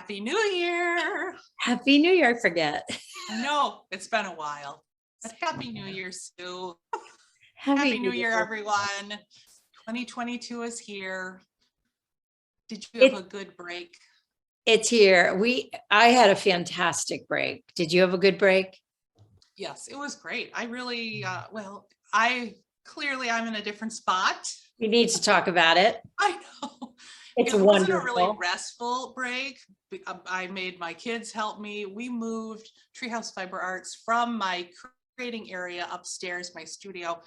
Happy New Year. Happy New Year, I forget. I know it's been a while, but Happy New Year, Sue. Happy Happy New Year, everyone. 2022 is here. Did you have a good break? It's here. I had a fantastic break. Did you have a good break? Yes, it was great. I really, I'm in a different spot. We need to talk about it. I know. It wasn't a really restful break. I made my kids help me. We moved Treehouse Fiber Arts from my creating area upstairs, my studio,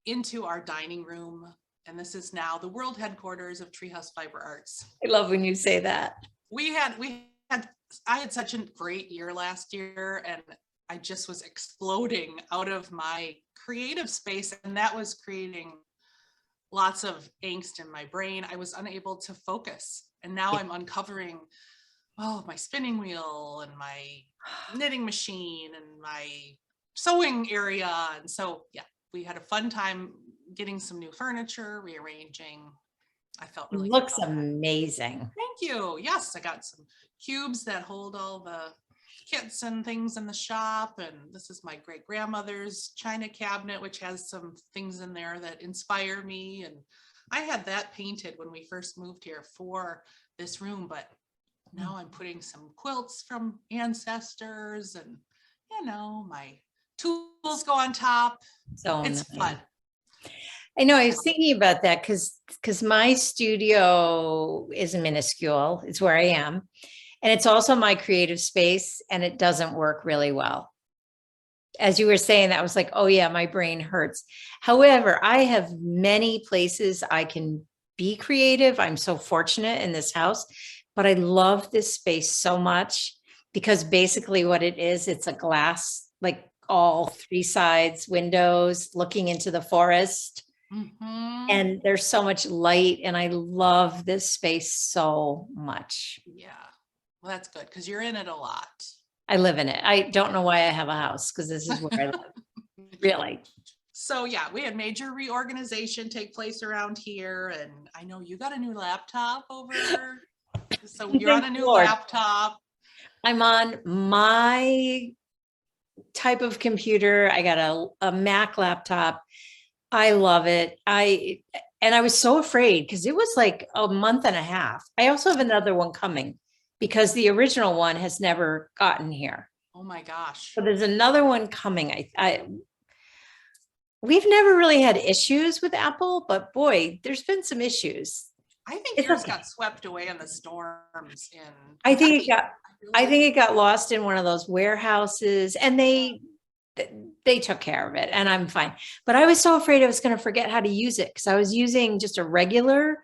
into our dining room. And this is now the world headquarters of Treehouse Fiber Arts. I love when you say that. I had such a great year last year, and I just was exploding out of my creative space, and that was creating lots of angst in my brain. I was unable to focus, and now I'm uncovering my spinning wheel and my knitting machine and my sewing area. And so we had a fun time getting some new furniture, rearranging. I felt really good. Looks amazing. Thank you. Yes, I got some cubes that hold all the kits and things in the shop, and this is my great grandmother's china cabinet, which has some things in there that inspire me. And I had that painted when we first moved here for this room, but now I'm putting some quilts from ancestors, and my tools go on top. So it's fun. I know. I was thinking about that because my studio is minuscule. It's where I am. And it's also my creative space, and it doesn't work really well. As you were saying that, I was like, oh yeah, my brain hurts. However, I have many places I can be creative. I'm so fortunate in this house, but I love this space so much because basically what it is, it's a glass, like all three sides windows looking into the forest. Mm-hmm. And there's so much light, and I love this space so much. Yeah. Well, that's good because you're in it a lot. I live in it. I don't know why I have a house because this is where I live. Really. So we had major reorganization take place around here, and I know you got a new laptop over. So you're on a new laptop. I'm on my type of computer. I got a Mac laptop. I love it. I was so afraid because it was like a month and a half. I also have another one coming, because the original one has never gotten here. Oh my gosh. So there's another one coming. We've never really had issues with Apple, but boy, there's been some issues. I think yours got swept away in the storms in I think it got lost in one of those warehouses, and they took care of it, and I'm fine. But I was so afraid I was going to forget how to use it because I was using just a regular.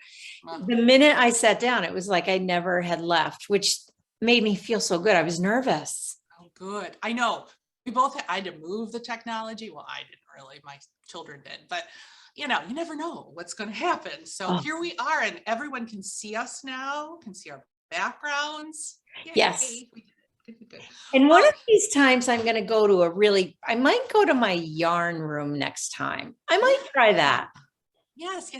The minute I sat down, it was like I never had left, which made me feel so good. I was nervous. Oh, good. I know. I had to move the technology. Well, I didn't really. My children did. But, you never know what's going to happen. So here we are, and everyone can see us now, can see our backgrounds. Yay. Yes. We did it. Good. And one of these times I'm going to go to I might go to my yarn room next time. I might try that. Yes.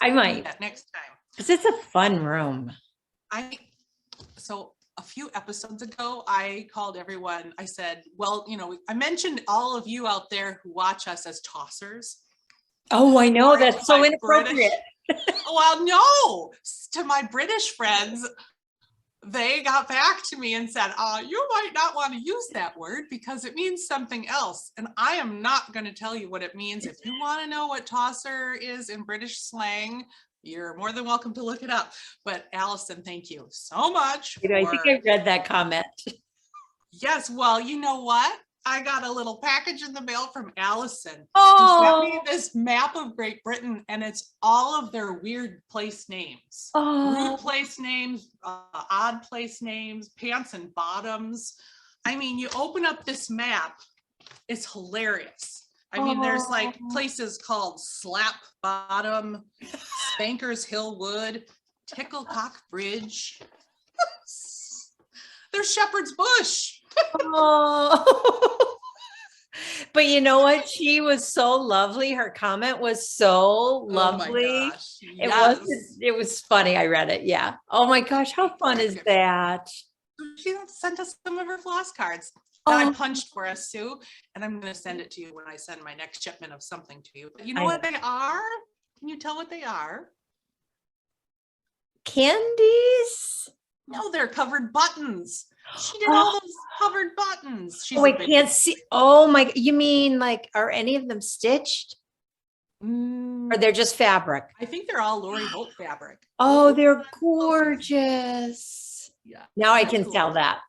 I might. That next time. Because it's a fun room. So a few episodes ago, I called everyone. I said, I mentioned all of you out there who watch us as tossers. Oh, I know. That's so inappropriate. Well, no. To my British friends, they got back to me and said, you might not want to use that word because it means something else. And I am not going to tell you what it means. If you want to know what tosser is in British slang, you're more than welcome to look it up. But Allison, thank you so much. I think I read that comment. Yes. Well, you know what? I got a little package in the mail from Allison. Oh. She sent me this map of Great Britain, and it's all of their weird place names. Rude place names, odd place names, pants and bottoms. I mean, you open up this map, it's hilarious. I mean, there's like places called Slap Bottom, Spanker's Hill Wood, Ticklecock Bridge. There's Shepherd's Bush. Oh. But you know what? She was so lovely. Her comment was so lovely. Oh my gosh. Yes. It was funny. I read it. Yeah. Oh my gosh. How fun is that? She sent us some of her floss cards that I Oh, punched for us, Sue, and I'm going to send it to you when I send my next shipment of something to you. But you know I what know. they are? Can you tell what they are? Candies? No, they're covered buttons. She did all Oh, those covered buttons. She's oh, a I big can't see. Oh my, you mean like, are any of them stitched or they're just fabric? I think they're all Lori Holt fabric. Oh, Ooh, they're closer. gorgeous. Yeah. Now I isn't that can cool? tell that.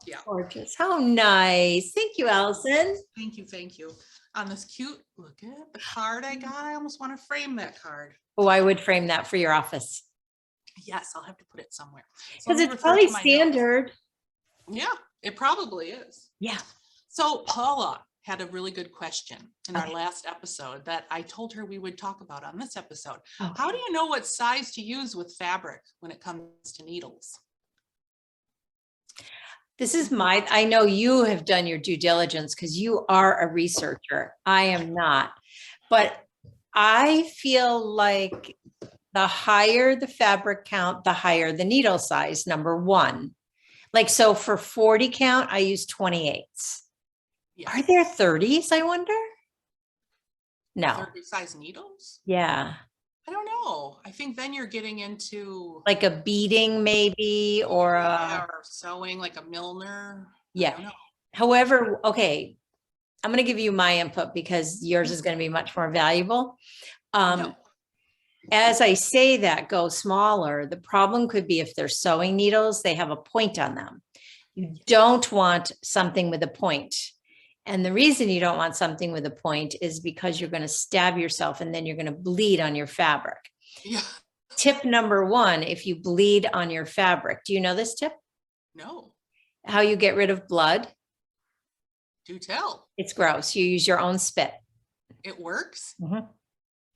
Yeah. Gorgeous. How nice. Thank you, Allison. Thank you. Thank you. On this cute, look at the card I got. I almost want to frame that card. Oh, I would frame that for your office. Yes, I'll have to put it somewhere. So Because let me it's refer probably to my notes. standard. Yeah, it probably is. Yeah. So Paula had a really good question in our Okay. last episode that I told her we would talk about on this episode. Okay. How do you know what size to use with fabric when it comes to needles? This is I know you have done your due diligence because you are a researcher. I am not. But I feel like the higher the fabric count, the higher the needle size, number one. Like, so for 40 count, I use 28s. Yeah. Are there 30s, I wonder? No. 30 size needles? Yeah. I don't know. I think then you're getting into Like a beading maybe, or or sewing like a Milner. yeah. I don't know. However, okay, I'm going to give you my input because yours is going to be much more valuable. No. As I say that, go smaller. The problem could be if they're sewing needles, they have a point on them. You don't want something with a point. And the reason you don't want something with a point is because you're going to stab yourself and then you're going to bleed on your fabric. Yeah. Tip number one, if you bleed on your fabric, do you know this tip? No. How you get rid of blood? Do tell. It's gross. You use your own spit. It works. Mm-hmm.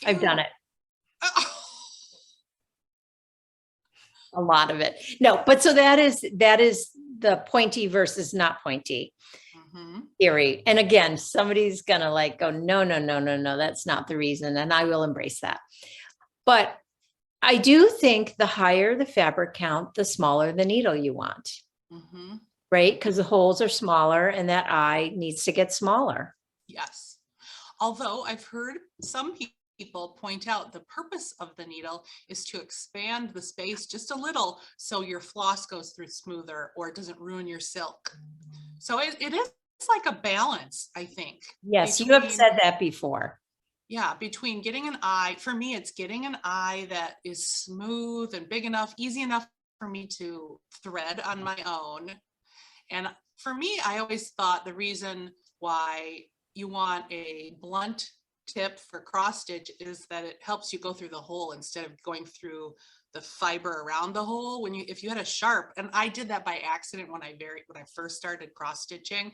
I've done it. A lot of it. No, but so that is the pointy versus not pointy theory. And again, somebody's gonna like go, no, no, no, no, no, that's not the reason. And I will embrace that. But I do think the higher the fabric count, the smaller the needle you want. Right? Because the holes are smaller and that eye needs to get smaller. Yes. Although I've heard some people point out the purpose of the needle is to expand the space just a little so your floss goes through smoother or it doesn't ruin your silk. So it is like a balance, I think. Yes, you have said that before. Yeah, between getting an eye, for me, it's getting an eye that is smooth and big enough, easy enough for me to thread on my own. And for me, I always thought the reason why you want a blunt tip for cross stitch is that it helps you go through the hole instead of going through the fiber around the hole. If you had a sharp, and I did that by accident when I first started cross stitching,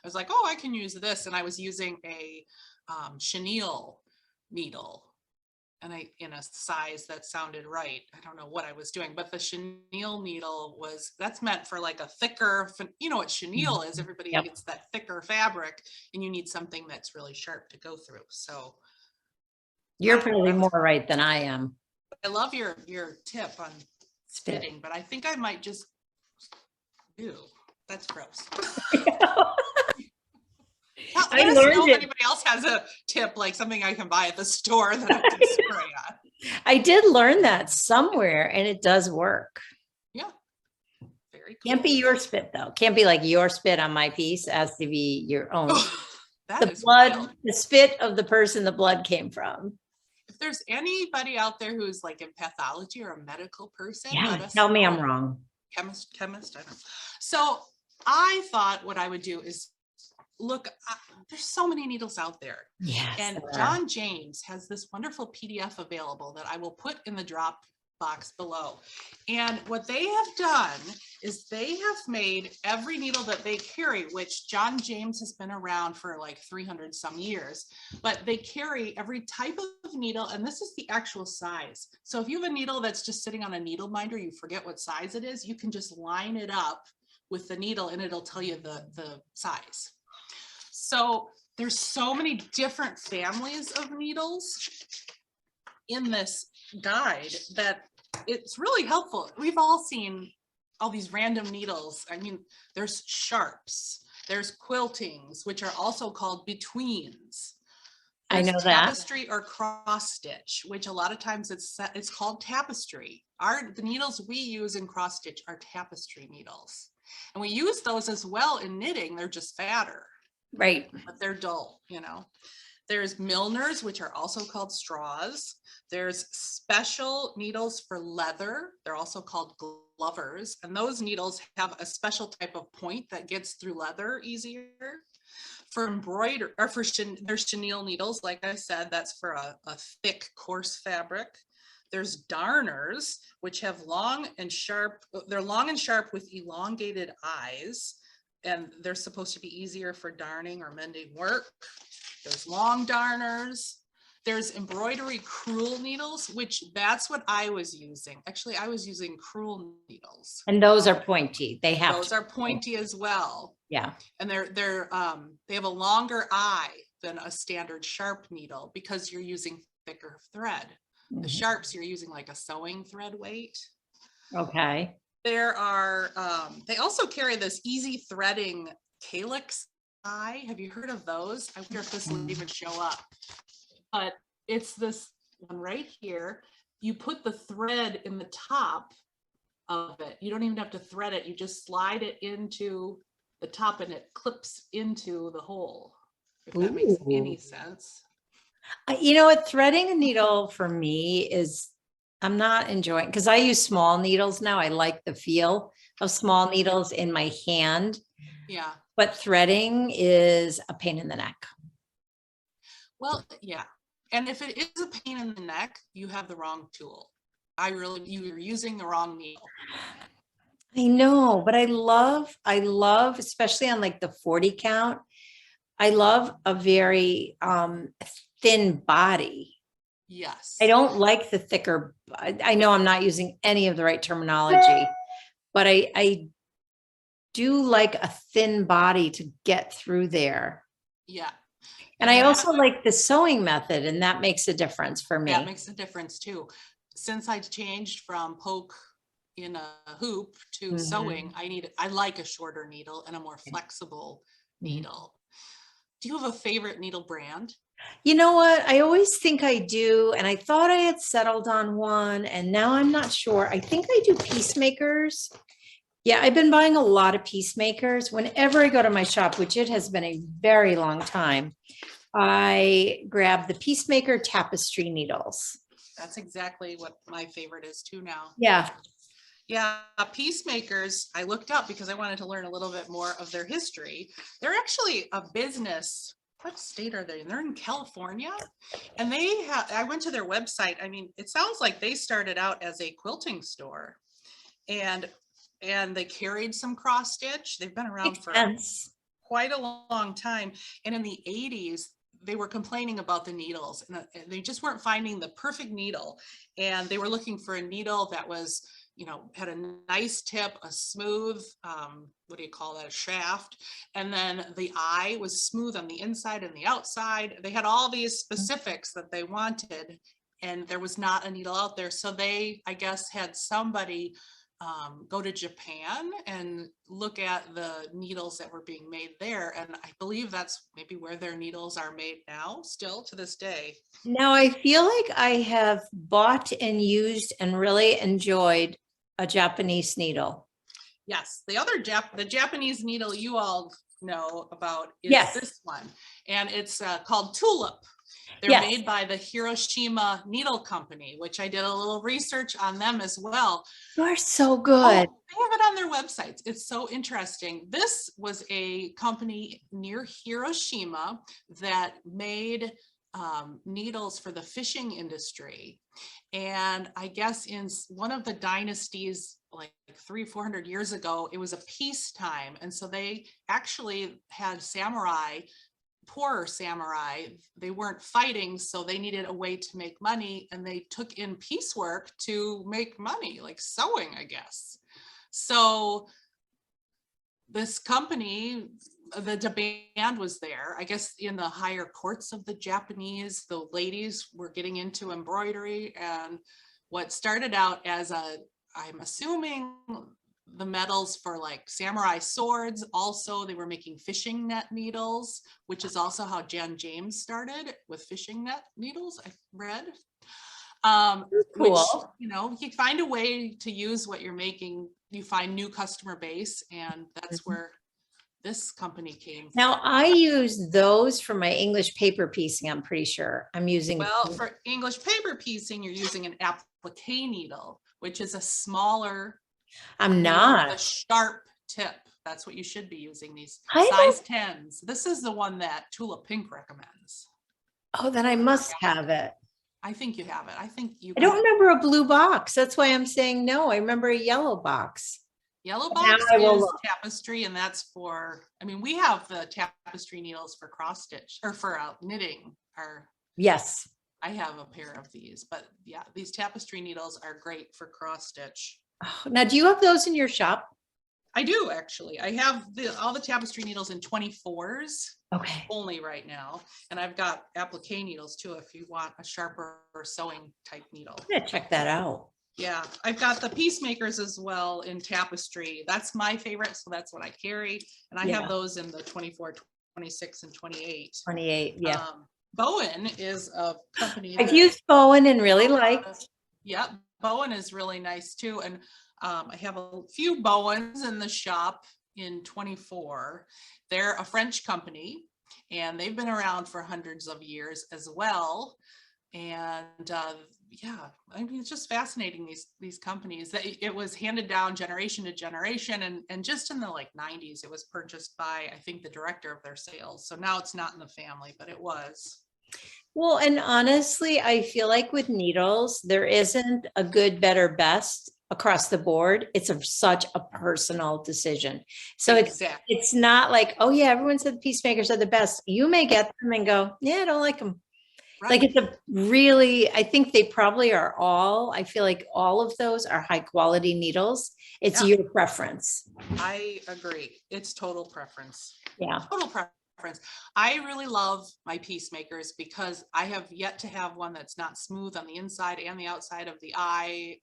I was like, oh, I can use this. And I was using a chenille needle and in a size that sounded right. I don't know what I was doing, but the chenille needle that's meant for like a thicker, you know what chenille is, everybody gets that thicker fabric and you need something that's really sharp to go through. So you're probably more right than I am. I love your tip on spitting, but I think I might just do. That's gross. I learned know if anybody else has a tip, like something I can buy at the store that I can spray on. I did learn that somewhere and it does work. Yeah. Very cool. Can't be your spit though. Can't be like your spit on my piece. It has to be your own. The blood, wild. The spit of the person the blood came from. If there's anybody out there who's like in pathology or a medical person, tell me I'm wrong. Chemist, I don't know. So I thought what I would do is look, there's so many needles out there. Yes. And John James has this wonderful PDF available that I will put in the drop box below. And what they have done is they have made every needle that they carry, which John James has been around for like 300 some years, but they carry every type of needle, and this is the actual size. So if you have a needle that's just sitting on a needle minder, you forget what size it is, you can just line it up with the needle and it'll tell you the size. So there's so many different families of needles in this guide that it's really helpful. We've all seen all these random needles. I mean, there's sharps, there's quiltings, which are also called betweens. I There's know that. tapestry or cross stitch, which a lot of times it's called tapestry. The needles we use in cross stitch are tapestry needles. And we use those as well in knitting. They're just fatter. Right. But they're dull, you know. There's milliners, which are also called straws. There's special needles for leather. They're also called glovers. And those needles have a special type of point that gets through leather easier. For embroidery, or there's chenille needles, like I said, that's for a thick, coarse fabric. There's darners, which have long and sharp, they're long and sharp with elongated eyes, and they're supposed to be easier for darning or mending work. There's long darners. There's embroidery crewel needles, which that's what I was using. Actually, I was using crewel needles. And those are pointy. Those are pointy as well. Yeah. And they have a longer eye than a standard sharp needle because you're using thicker thread. The sharps, you're using like a sewing thread weight. Okay. There are, they also carry this easy threading calyx eye. Have you heard of those? I wonder if this will even show up. But it's this one right here. You put the thread in the top of it. You don't even have to thread it. You just slide it into the top and it clips into the hole, if that makes any sense. You know what, threading a needle for me is, I'm not enjoying, because I use small needles now. I like the feel of small needles in my hand. Yeah. But threading is a pain in the neck. Well, yeah. And if it is a pain in the neck, you have the wrong tool. You're using the wrong needle. I know, but I love, especially on like the 40 count, I love a very thin body. Yes. I don't like the thicker. I know I'm not using any of the right terminology, but I do like a thin body to get through there. Yeah. And I also like the sewing method, and that makes a difference for me. That makes a difference too. Since I changed from poke in a hoop to sewing, I like a shorter needle and a more flexible needle. Do you have a favorite needle brand? You know what? I always think I do. And I thought I had settled on one, and now I'm not sure. I think I do Piecemakers. Yeah, I've been buying a lot of Piecemakers. Whenever I go to my shop, which it has been a very long time, I grab the Piecemaker Tapestry Needles. That's exactly what my favorite is too now. Yeah. Yeah, Piecemakers, I looked up because I wanted to learn a little bit more of their history. They're actually a business. What state are they in? They're in California. And I went to their website. I mean, it sounds like they started out as a quilting store. And they carried some cross stitch. They've been around for quite a long time. And in the 80s, they were complaining about the needles, and they just weren't finding the perfect needle. And they were looking for a needle that was, you know, had a nice tip, a smooth, what do you call that, a shaft. And then the eye was smooth on the inside and the outside. They had all these specifics that they wanted, and there was not a needle out there. So they, I guess, had somebody go to Japan and look at the needles that were being made there. And I believe that's maybe where their needles are made now, still to this day. Now I feel like I have bought and used and really enjoyed a Japanese needle. Yes, the Japanese needle you all know about is this one, and it's called Tulip. They're made by the Hiroshima Needle Company, which I did a little research on them as well. You are so good. Oh, they have it on their websites. It's so interesting. This was a company near Hiroshima that made needles for the fishing industry. And I guess in one of the dynasties, like 300-400 years ago, it was a peacetime. And so they actually had poorer samurai. They weren't fighting, so they needed a way to make money, and they took in piecework to make money, like sewing, I guess. So this company, the demand was there. I guess in the higher courts of the Japanese, the ladies were getting into embroidery, and what started out as I'm assuming the metals for like samurai swords. Also, they were making fishing net needles, which is also how Jan James started, with fishing net needles, I read. Which, Cool. you know, you find a way to use what you're making, you find new customer base, and that's where this company came from. Now I use those for my English paper piecing. I'm pretty sure I'm using. Well, for English paper piecing, you're using an applique needle, which is a smaller I'm needle not. with a sharp tip. That's what you should be using, these I size 10s. This is the one that Tulip Pink recommends. Oh, then I must have it. I think you have it. I think you. I don't remember a blue box. That's why I'm saying no. I remember a yellow box. Yellow Now box I will is look. tapestry, and that's for, I mean, we have the tapestry needles for cross stitch or for knitting. Yes. I have a pair of these, but yeah, these tapestry needles are great for cross stitch. Oh, now, do you have those in your shop? I do, actually. I have all the tapestry needles in 24s. Okay. Only right now. And I've got applique needles too, if you want a sharper sewing type needle. I'm gonna check that out. Yeah, I've got the Piecemakers as well in tapestry. That's my favorite, so that's what I carry. And I have those in the 24, 26, and 28. 28, yeah. Bowen is a company. I've used Bowen and really liked. Yep, Bowen is really nice too. And I have a few Bowens in the shop in 24. They're a French company, and they've been around for hundreds of years as well. And yeah, I mean, it's just fascinating, these companies, that it was handed down generation to generation, and just in the like 90s it was purchased by, I think, the director of their sales. So now it's not in the family, but it was. Well, and honestly, I feel like with needles, there isn't a good, better, best across the board. It's such a personal decision. So Exactly. it's not like, oh yeah, everyone said the Piecemakers are the best. You may get them and go, yeah, I don't like them. Right. Like it's a really, I think they probably are all, I feel like all of those are high quality needles. It's your preference. I agree. It's total preference. Yeah. Total preference. I really love my Piecemakers because I have yet to have one that's not smooth on the inside and the outside of the eye.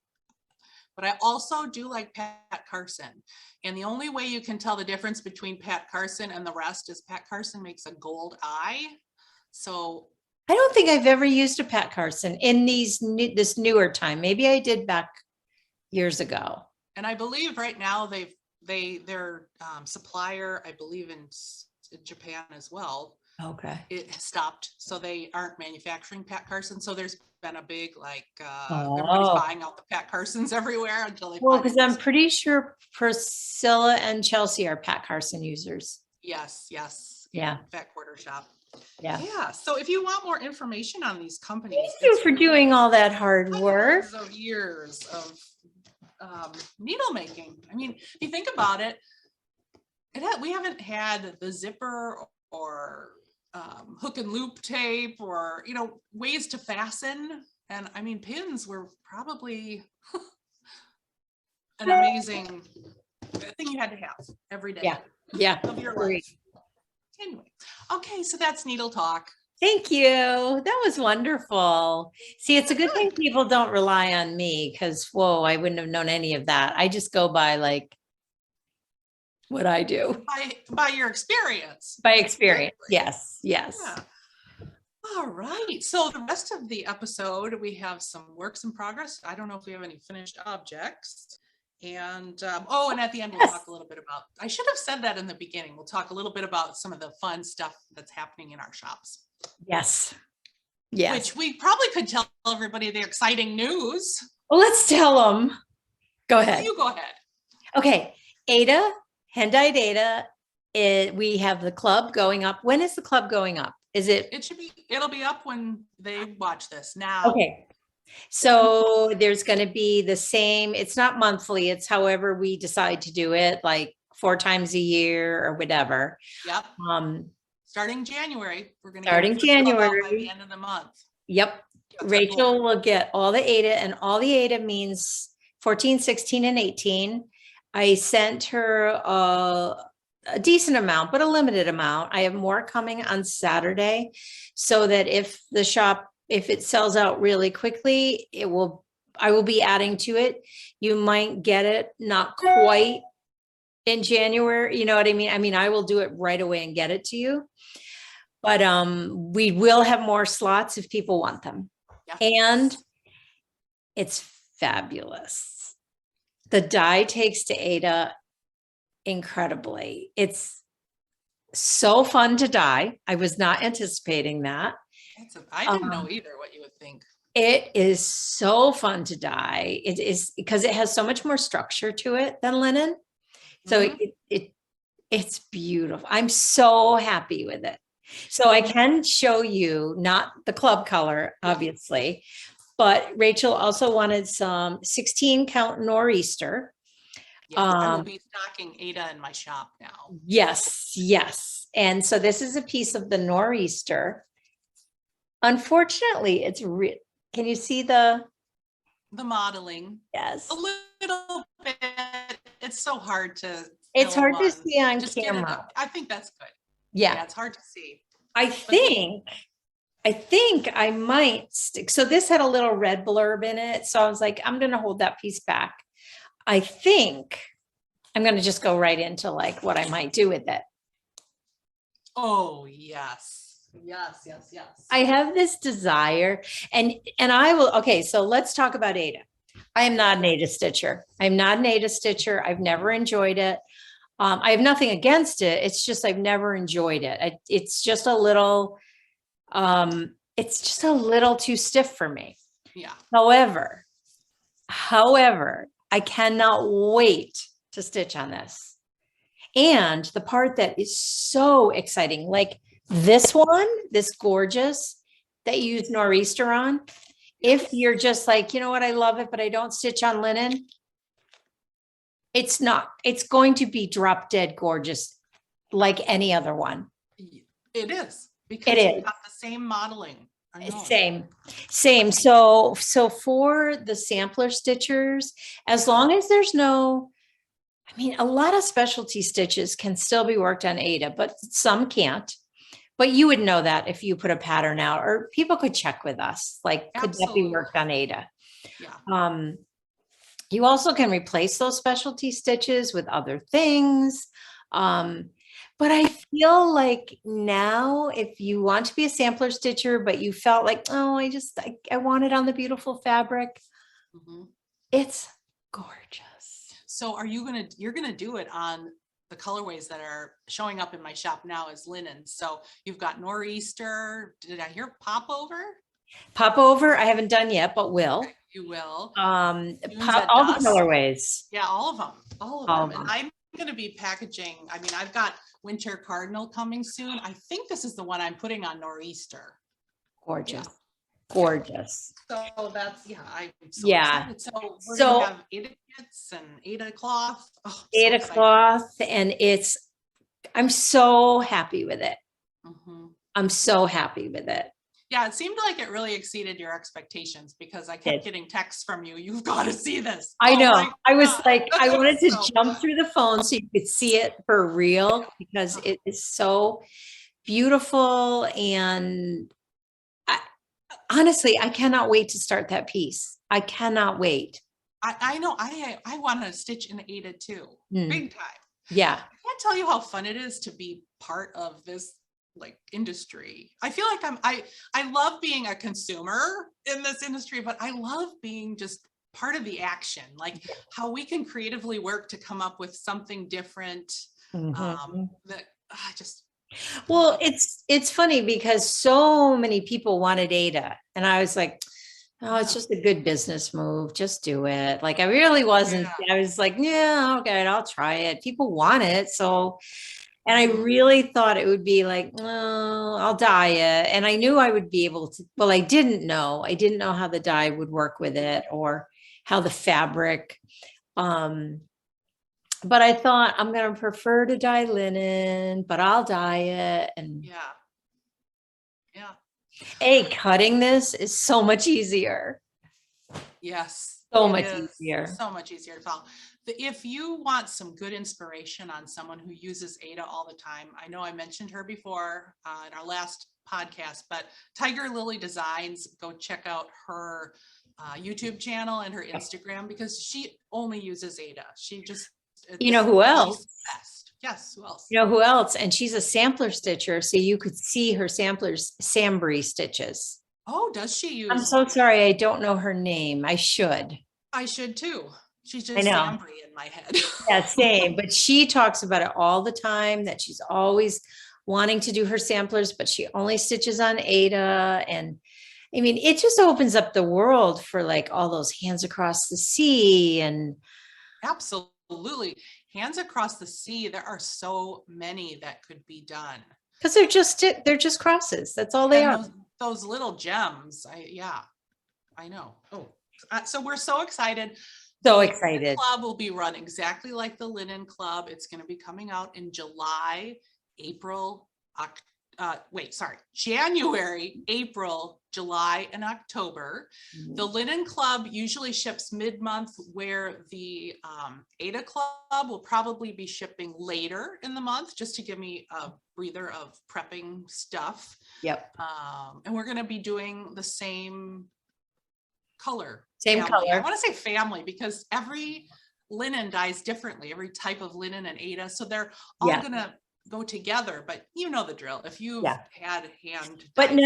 But I also do like Pat Carson. And the only way you can tell the difference between Pat Carson and the rest is Pat Carson makes a gold eye. So I don't think I've ever used a Pat Carson in this newer time. Maybe I did back years ago. And I believe right now their supplier, I believe in Japan as well. Okay. It stopped, so they aren't manufacturing Pat Carson. So there's been a big everybody's buying out the Pat Carsons everywhere until they. Well, because I'm pretty sure Priscilla and Chelsea are Pat Carson users. Yes. Yeah. Fat Quarter Shop. Yeah. So if you want more information on these companies, thank you for doing all that hard work. Of years of needle making. I mean, if you think about it, we haven't had the zipper or hook and loop tape or, ways to fasten. And I mean, pins were probably an amazing thing you had to have every day. Yeah. Of your life. Anyway, okay, so that's needle talk. Thank you. That was wonderful. See, it's a good thing people don't rely on me because, whoa, I wouldn't have known any of that. I just go by like what I do. By your experience. By experience. Yes. Yeah. All right. So the rest of the episode, we have some works in progress. I don't know if we have any finished objects. And and at the end we'll talk a little bit about, I should have said that in the beginning, we'll talk a little bit about some of the fun stuff that's happening in our shops. Yes. Which we probably could tell everybody the exciting news. Well, let's tell them. Go ahead. You go ahead. Okay. Aida, Hand-Dyed Aida, we have the club going up. When is the club going up? It'll be up when they watch this now. Okay. So there's going to be the same, it's not monthly, it's however we decide to do it, like 4 times a year or whatever. Yep. Starting January, we're going to starting January by the end of the month. Yep. Rachel will get all the Aida, and all the Aida means 14, 16, and 18. I sent her a decent amount, but a limited amount. I have more coming on Saturday, so that if it sells out really quickly, I will be adding to it. You might get it not quite in January, you know what I mean? I mean, I will do it right away and get it to you. But we will have more slots if people want them. Yeah. And it's fabulous. The dye takes to Aida incredibly. It's so fun to dye. I was not anticipating that. I didn't know either what you would think. It is so fun to dye. It is because it has so much more structure to it than linen. So it's beautiful. I'm so happy with it. So I can show you, not the club color, obviously, but Rachel also wanted some 16 count Noreaster. Yeah, I will be stocking Aida in my shop now. Yes, yes. And so this is a piece of the Noreaster. Unfortunately, it's can you see the modeling? Yes. A little bit. It's so hard to. It's hard to see on camera. I think that's good. Yeah, it's hard to see. I think I might stick. So this had a little red blurb in it. So I was like, I'm going to hold that piece back. I think I'm going to just go right into like what I might do with it. Oh, yes. Yes, yes, yes. I have this desire and I will. Okay. So let's talk about Aida. I am not an Aida stitcher. I'm not an Aida stitcher. I've never enjoyed it. I have nothing against it. It's just, I've never enjoyed it. It's just a little too stiff for me. Yeah. However, I cannot wait to stitch on this. And the part that is so exciting, like this one, this gorgeous that you use Noreaster on. If you're just like, you know what, I love it, but I don't stitch on linen. It's going to be drop dead gorgeous like any other one. It is because it's got the same modeling. Same. So for the sampler stitchers, as long as there's no, I mean, a lot of specialty stitches can still be worked on Aida, but some can't. But you would know that if you put a pattern out, or people could check with us, like, could that be worked on Aida? Yeah. You also can replace those specialty stitches with other things. But I feel like now, if you want to be a sampler stitcher, but you felt like, oh, I want it on the beautiful fabric. It's gorgeous. So you're going to do it on the colorways that are showing up in my shop now as linen. So you've got Noreaster. Did I hear Popover? Popover, I haven't done yet, but will. Okay, you will. All the colorways. Yeah, all of them. And I'm going to be packaging. I mean, I've got Winter Cardinal coming soon. I think this is the one I'm putting on Noreaster. Gorgeous. Yeah. Gorgeous. So that's, I'm so excited. So we're going to have Aida kits and Aida cloth. Oh, Aida cloth. And I'm so happy with it. I'm so happy with it. Yeah, it seemed like it really exceeded your expectations because I kept getting texts from you. You've got to see this. I know. I was like, I wanted to jump through the phone so you could see it for real because it is so beautiful. And honestly, I cannot wait to start that piece. I cannot wait. I know. I want to stitch in Aida too. Big time. Yeah. I can't tell you how fun it is to be part of this industry. I feel like I love being a consumer in this industry, but I love being just part of the action, like how we can creatively work to come up with something different. That I just. Well, it's funny because so many people wanted Aida, and I was like, oh, it's just a good business move. Just do it. Like I really wasn't. I was like, yeah, okay, I'll try it. People want it, so. And I really thought it would be like, oh, I'll dye it. And I knew I would be able to, well, I didn't know how the dye would work with it or how the fabric. But I thought I'm going to prefer to dye linen, but I'll dye it. And cutting this is so much easier. Yes. So much easier. So much easier to follow. If you want some good inspiration on someone who uses Aida all the time, I know I mentioned her before in our last podcast, but Tiger Lily Designs, go check out her YouTube channel and her Instagram, because she only uses Aida. She just, You know who else? she's the best. Yes, who else? You know who else? And she's a sampler stitcher, so you could see her samplers, Sambrie stitches. Oh, does she use? I'm so sorry, I don't know her name. I should. I should too. She's just I know. Sambrie in my head. Yeah, same. But she talks about it all the time, that she's always wanting to do her samplers, but she only stitches on Aida. And I mean, it just opens up the world for like all those hands across the sea. And Absolutely. Hands across the sea. There are so many that could be done. because they're just crosses. That's all they are. Those little gems. I know. Oh, so we're so excited. So The excited. club will be run exactly like the Linen Club. It's going to be coming out in July, April, January, April, July, and October. The Linen Club usually ships mid-month, where the Aida Club will probably be shipping later in the month, just to give me a breather of prepping stuff. Yep. And we're going to be doing the same color. Same family. I color. want to say family because every linen dyes differently, every type of linen and Aida. So they're all Yeah. going to go together, but you know the drill. If you've Yeah. had hand But dyes,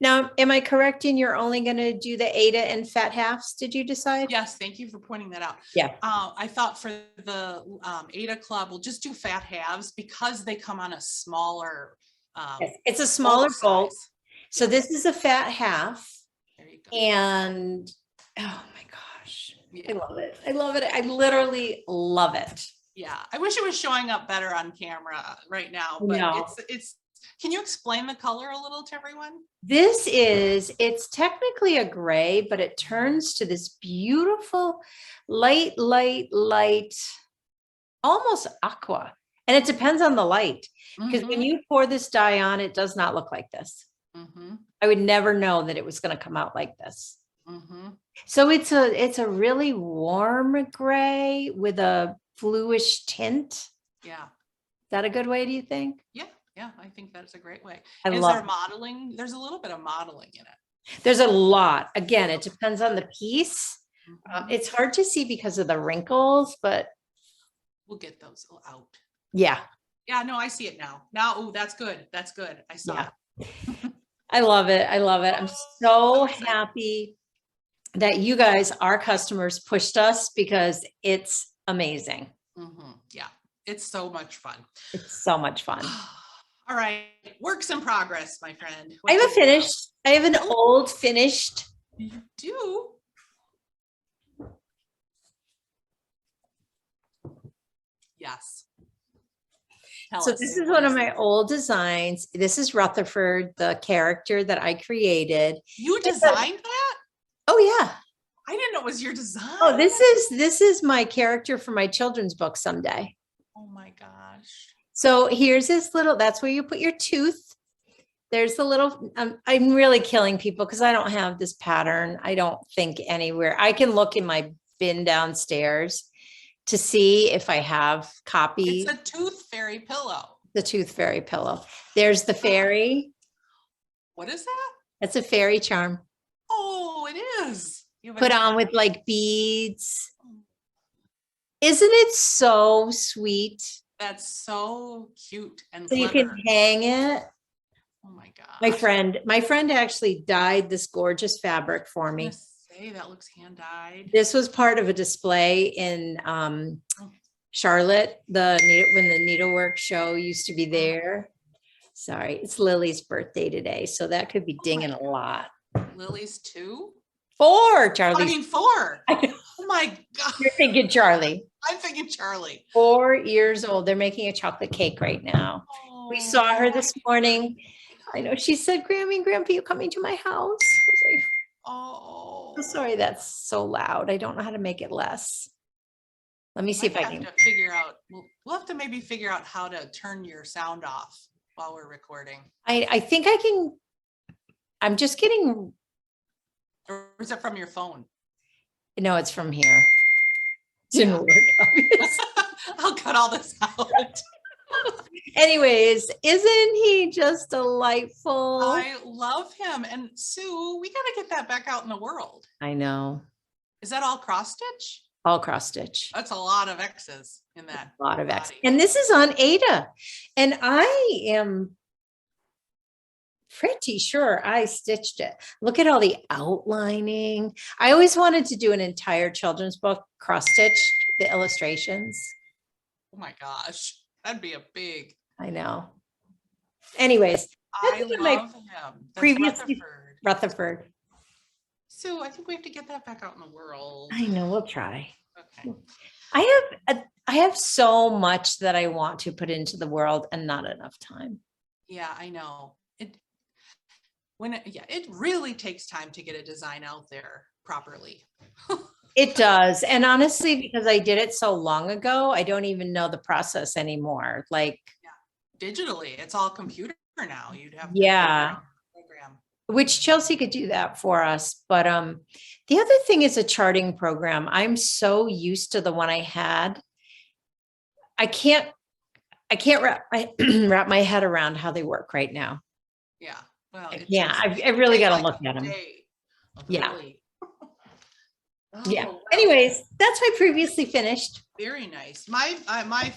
now, am I correct in you're only going to do the Aida and fat halves? Did you decide? yes, thank you for pointing that out. Yeah. I thought for the Aida Club, we'll just do fat halves because they come on a smaller Yes, it's a smaller bolt. size. So this is a fat half. There you go. And oh my gosh, I Yeah. love it. I love it. I literally love it. Yeah, I wish it was showing up better on camera right now, but No. it's, can you explain the color a little to everyone? It's technically a gray, but it turns to this beautiful light, almost aqua. And it depends on the light, because when you pour this dye on, it does not look like this. I would never know that it was going to come out like this. So it's a really warm gray with a bluish tint. Yeah. Is that a good way, do you think? Yeah, I think that's a great way. I Is love there it. modeling? There's a little bit of modeling in it. There's a lot. Again, it depends on the piece. Mhm. It's hard to see because of the wrinkles, but We'll get those out. yeah, Yeah, no, I see it now. Now, oh, that's good. That's good. I saw Yeah. it. I love it. I love it. I'm so so excited. happy that you guys, our customers, pushed us, because it's amazing. Yeah, it's so much fun. It's so much fun. All right, works in progress, my friend. I have a What do you finished. I have an old finished. You do? Yes. Tell So us, this is what one of is my it? old designs. This is Rutherford, the character that I created. You designed that? Oh yeah. I didn't know it was your design. Oh, this is my character for my children's book someday. Oh my gosh. So here's this little, that's where you put your tooth. There's the little, I'm really killing people because I don't have this pattern. I don't think anywhere. I can look in my bin downstairs to see if I have copies. It's a tooth fairy pillow. The tooth fairy pillow. There's the fairy. What is that? That's a fairy charm. Oh, it is. You have a Put on with like beads. Isn't it so sweet? That's so cute and So you clever. can hang it. Oh my god. My friend actually dyed this gorgeous fabric for me. Say that looks hand dyed. This was part of a display in Charlotte, when the needlework show used to be there. Sorry, it's Lily's birthday today, so that could be dinging a lot. Lily's 2? 4, Charlie. I mean 4. Oh my god. You're thinking Charlie. I'm thinking Charlie. 4 years old. They're making a chocolate cake right now. We saw her this morning. I know she said, Grammy and Grandpa, you coming to my house? I was like, Oh, I'm sorry, that's so loud. I don't know how to make it less. Let me see if I have can. to figure out. We'll have to maybe figure out how to turn your sound off while we're recording. I think I can. I'm just getting. Or is it from your phone? No, it's from here. Didn't work. Obviously. I'll cut all this out. Anyways, isn't he just delightful? I love him. And Sue, we got to get that back out in the world. I know. Is that all cross stitch? All cross stitch. That's a lot of X's in that. A lot of X. body. And this is on Aida. And I am pretty sure I stitched it. Look at all the outlining. I always wanted to do an entire children's book cross stitched, the illustrations. Oh my gosh. That'd be a big. I know. Anyways, I that's my love him. That's previously- Rutherford. Rutherford. So I think we have to get that back out in the world. I know, we'll try. Okay. I have so much that I want to put into the world and not enough time. Yeah, I know. It really takes time to get a design out there properly. It does. And honestly, because I did it so long ago, I don't even know the process anymore. Like, Digitally, it's all computer now. You'd have to program. Which Chelsea could do that for us. But the other thing is a charting program. I'm so used to the one I had. I can't wrap my head around how they work right now. Yeah. Well, I really got to look at them. Yeah. Yeah. Wow. Anyways, that's my previously finished. Very nice. My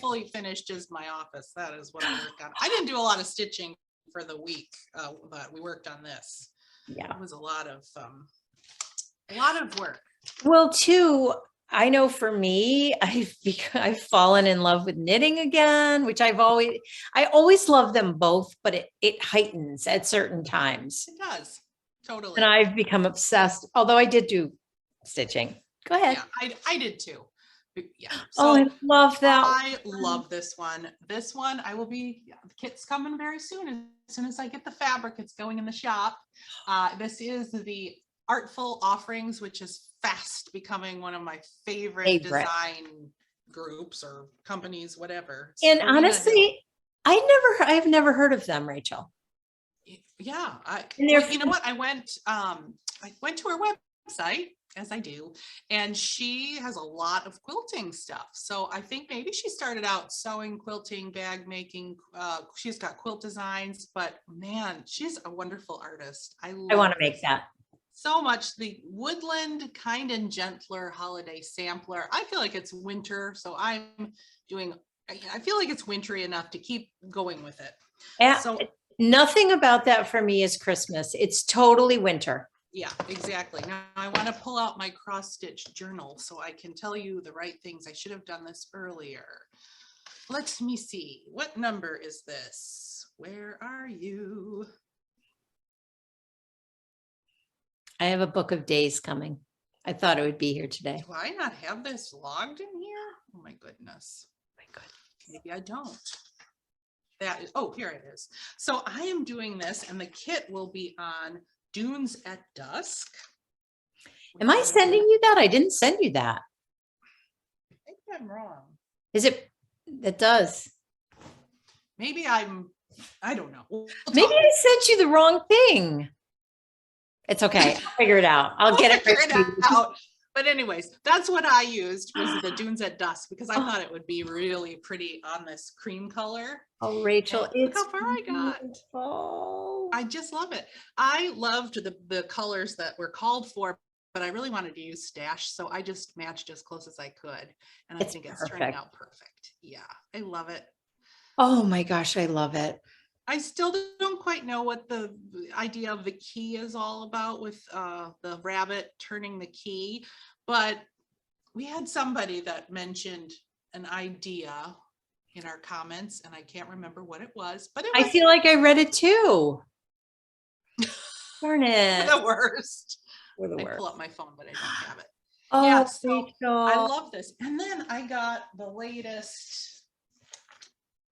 fully finished is my office. That is what I worked on. I didn't do a lot of stitching for the week, but we worked on this. Yeah. It was a lot of work. Well, too, I know for me, I've fallen in love with knitting again, which I always love them both, but it heightens at certain times. It does. Totally. And I've become obsessed, although I did do stitching. Go ahead. Yeah, I did too. Yeah. Oh, I love that. I love this one. This one, the kit's coming very soon. As soon as I get the fabric, it's going in the shop. This is the Artful Offerings, which is fast becoming one of my favorite design groups or companies, whatever. And honestly, I've never heard of them, Rachel. Yeah. You know what? I went to her website, as I do, and she has a lot of quilting stuff. So I think maybe she started out sewing, quilting, bag making. She's got quilt designs, but man, she's a wonderful artist. I want to make that so much. The Woodland Kind and Gentler Holiday Sampler. I feel like it's winter, so I feel like it's wintry enough to keep going with it. Yeah. So nothing about that for me is Christmas. It's totally winter. Yeah, exactly. Now I want to pull out my cross stitch journal so I can tell you the right things. I should have done this earlier. Let me see. What number is this? Where are you? I have a book of days coming. I thought it would be here today. Do I not have this logged in here? Oh my goodness. Maybe I don't. Here it is. So I am doing this and the kit will be on Dunes at Dusk. Am I sending you that? I didn't send you that. I think I'm wrong. Is it? It does. Maybe I don't know. Maybe I sent you the wrong thing. It's okay. I'll figure it out. I'll get it out. But anyways, that's what I used was the Dunes at Dusk because I thought it would be really pretty on this cream color. Oh, Rachel, look how far I got. Beautiful. I just love it. I loved the colors that were called for, but I really wanted to use stash, so I just matched as close as I could, and I think it's turning out perfect. Yeah, I love it. Oh my gosh, I love it. I still don't quite know what the idea of the key is all about with the rabbit turning the key, but we had somebody that mentioned an idea in our comments, and I can't remember what it was, but I feel like I read it too. Darn it. The worst. We're the I worst. pull up my phone, but I don't have it. Oh, yeah, so Rachel. I love this. And then I got the latest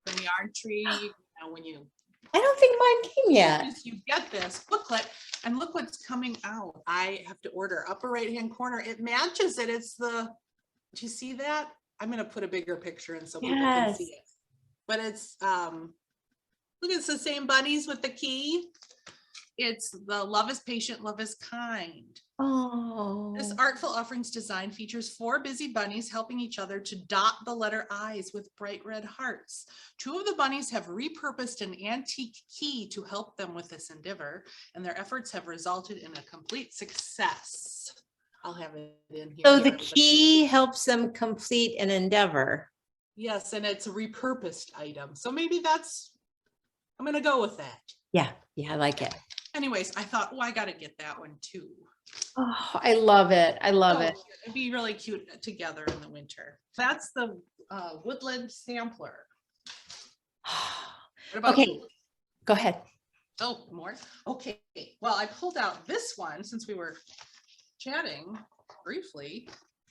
from the Yarn Tree. You know, when you I don't think mine came yet. you get this booklet, and look what's coming out. I have to order upper right hand corner. It matches it. It's do you see that? I'm gonna put a bigger picture in so people can see it. But it's look, it's the same bunnies with the key. It's the Love is Patient, Love is Kind. Oh. This Artful Offerings design features 4 busy bunnies helping each other to dot the letter I's with bright red hearts. 2 of the bunnies have repurposed an antique key to help them with this endeavor, and their efforts have resulted in a complete success. I'll have it in here. So the key helps them complete an endeavor. Yes, and it's a repurposed item. So maybe I'm going to go with that. Yeah, I like it. Anyways, I thought, I got to get that one too. Oh, I love it. I love it. It'd be really cute together in the winter. That's the Woodland Sampler. What about you? Go ahead. Oh, more? Okay. Well, I pulled out this one since we were chatting briefly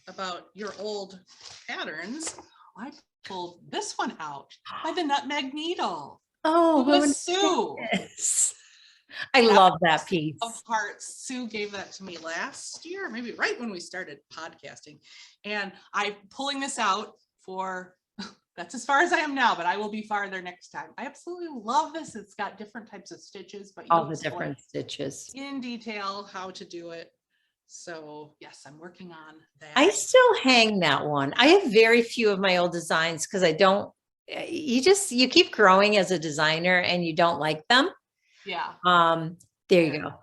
about your old patterns. I pulled this one out by the Nutmeg Needle. Oh, with Sue. I love that piece. Of Hearts. Sue gave that to me last year, maybe right when we started podcasting. And I'm pulling this out for, that's as far as I am now, but I will be farther next time. I absolutely love this. It's got different types of stitches, but all the different stitches in detail, how to do it. So yes, I'm working on that. I still hang that one. I have very few of my old designs because you keep growing as a designer and you don't like them. Yeah. There you go.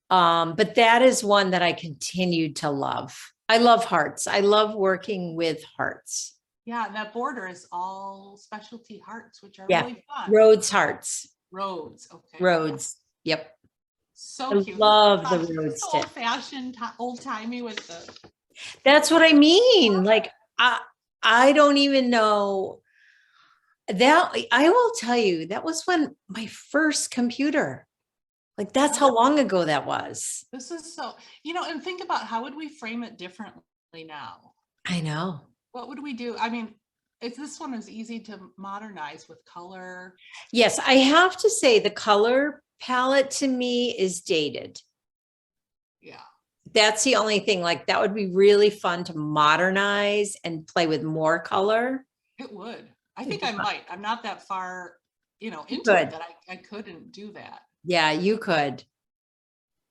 But that is one that I continued to love. I love hearts. I love working with hearts. Yeah, and that border is all specialty hearts, which are really fun. Rhodes hearts. Rhodes. Okay. Rhodes. Yep. So cute. Love the Rhodes stitch. Old-fashioned, old-timey with the. That's what I mean. Like I don't even know. That I will tell you, that was when my first computer, like that's how long ago that was. This is so, and think about how would we frame it differently now? I know. What would we do? I mean, if this one is easy to modernize with color. Yes, I have to say the color palette to me is dated. Yeah. That's the only thing, like that would be really fun to modernize and play with more color. It would. I think I might. I'm not that far, into it that I couldn't do that. Yeah, you could.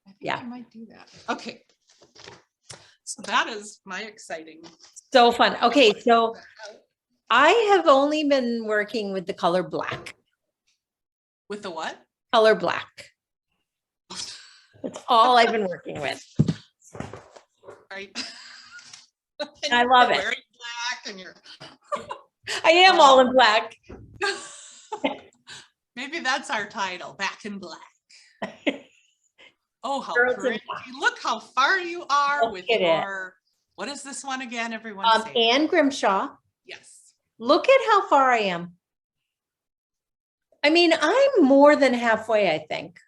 I think I might do that. Okay. So that is my exciting. So fun. Okay, so I have only been working with the color black. With the what? Color black. That's all I've been working with. Right. I love it. Wearing black and you're. I am all in black. Maybe that's our title, Back in Black. Oh, how pretty. Look how far you are with your, what is this one again? Everyone say and Grimshaw. Yes. Look at how far I am. I mean, I'm more than halfway, I think.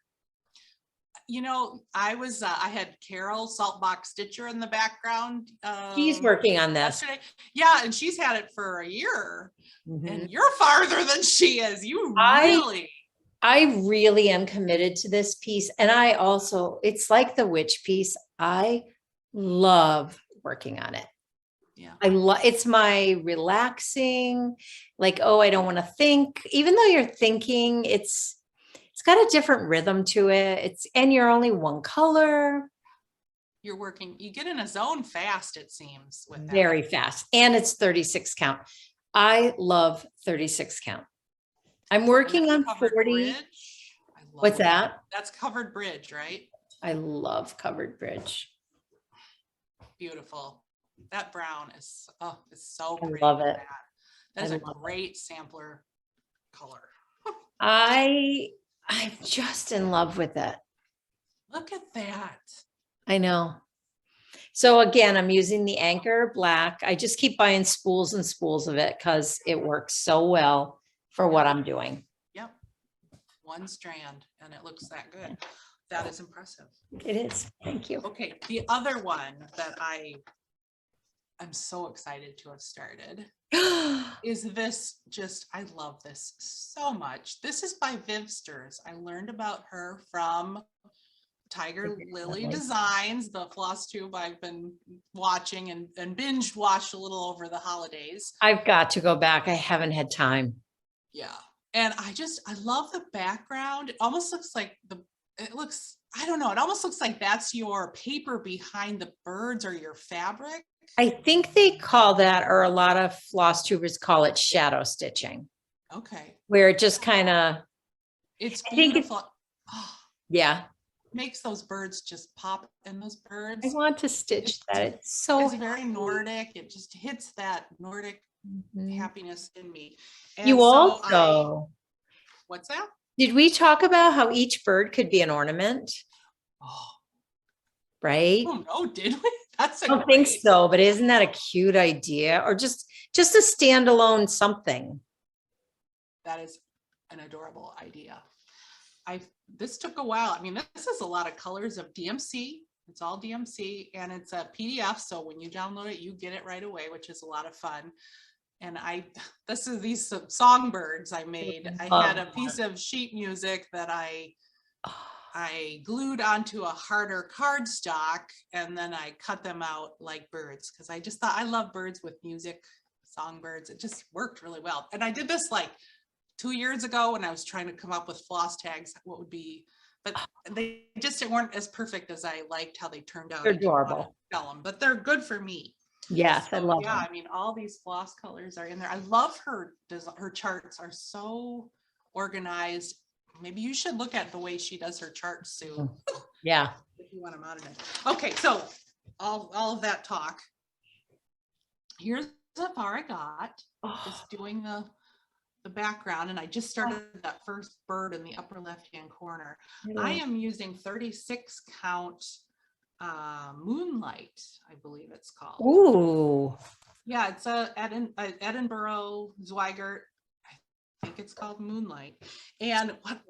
I had Carol Saltbox Stitcher in the background. She's working on this. Yesterday. Yeah, and she's had it for a year. And you're farther than she is. I really am committed to this piece. And it's like the witch piece. I love working on it. Yeah. It's my relaxing, like, I don't want to think, even though you're thinking, it's got a different rhythm to it. And you're only one color. You're working, you get in a zone fast, it seems. With that. Very fast. And it's 36 count. I love 36 count. I'm working on 40. What's that? That's covered bridge, right? I love covered bridge. Beautiful. That brown is so pretty. I love it. That is a great sampler color. I'm just in love with it. Look at that. I know. So again, I'm using the Anchor Black. I just keep buying spools and spools of it because it works so well for what I'm doing. Yep. One strand and it looks that good. That is impressive. It is. Thank you. Okay. The other one that I'm so excited to have started is this. I love this so much. This is by Vivsters. I learned about her from Tiger Lily Designs, the floss tube I've been watching and binge watched a little over the holidays. I've got to go back. I haven't had time. Yeah. And I love the background. It almost looks like it looks, I don't know, it almost looks like that's your paper behind the birds or your fabric. I think they call that, or a lot of floss tubers call it shadow stitching, Okay. where it just kind of, It's I think beautiful. Oh, yeah, makes those birds just pop in those birds. I want to stitch that. It's so It's very Nordic. It just hits that Nordic Mhm. happiness in me. And You so also, what's that? did we talk about how each bird could be an ornament? Oh, Right? oh no, did we? That's a I don't think great, so, but isn't that a cute idea? Or just a standalone something. that is an adorable idea. This took a while. I mean, this is a lot of colors of DMC. It's all DMC and it's a PDF. So when you download it, you get it right away, which is a lot of fun. And this is these songbirds I made. I had a piece of sheet music that I glued onto a harder cardstock and then I cut them out like birds because I just thought I love birds with music, songbirds. It just worked really well. And I did this like 2 years ago when I was trying to come up with floss tags, what would be, but they just weren't as perfect as I liked how they turned out. They're adorable. Sell them, but they're good for me. Yes, So, I love yeah, them. I mean, all these floss colors are in there. I love her charts are so organized. Maybe you should look at the way she does her charts, Sue. Yeah. If you want them out of it. Okay, so all of that talk. Here's how far I got. Just doing the background, and I just started that first bird in the upper left-hand corner. I am using 36 count Moonlight, I believe it's called. Ooh. Yeah, it's a Edinburgh Zweigert. I think it's called Moonlight. And what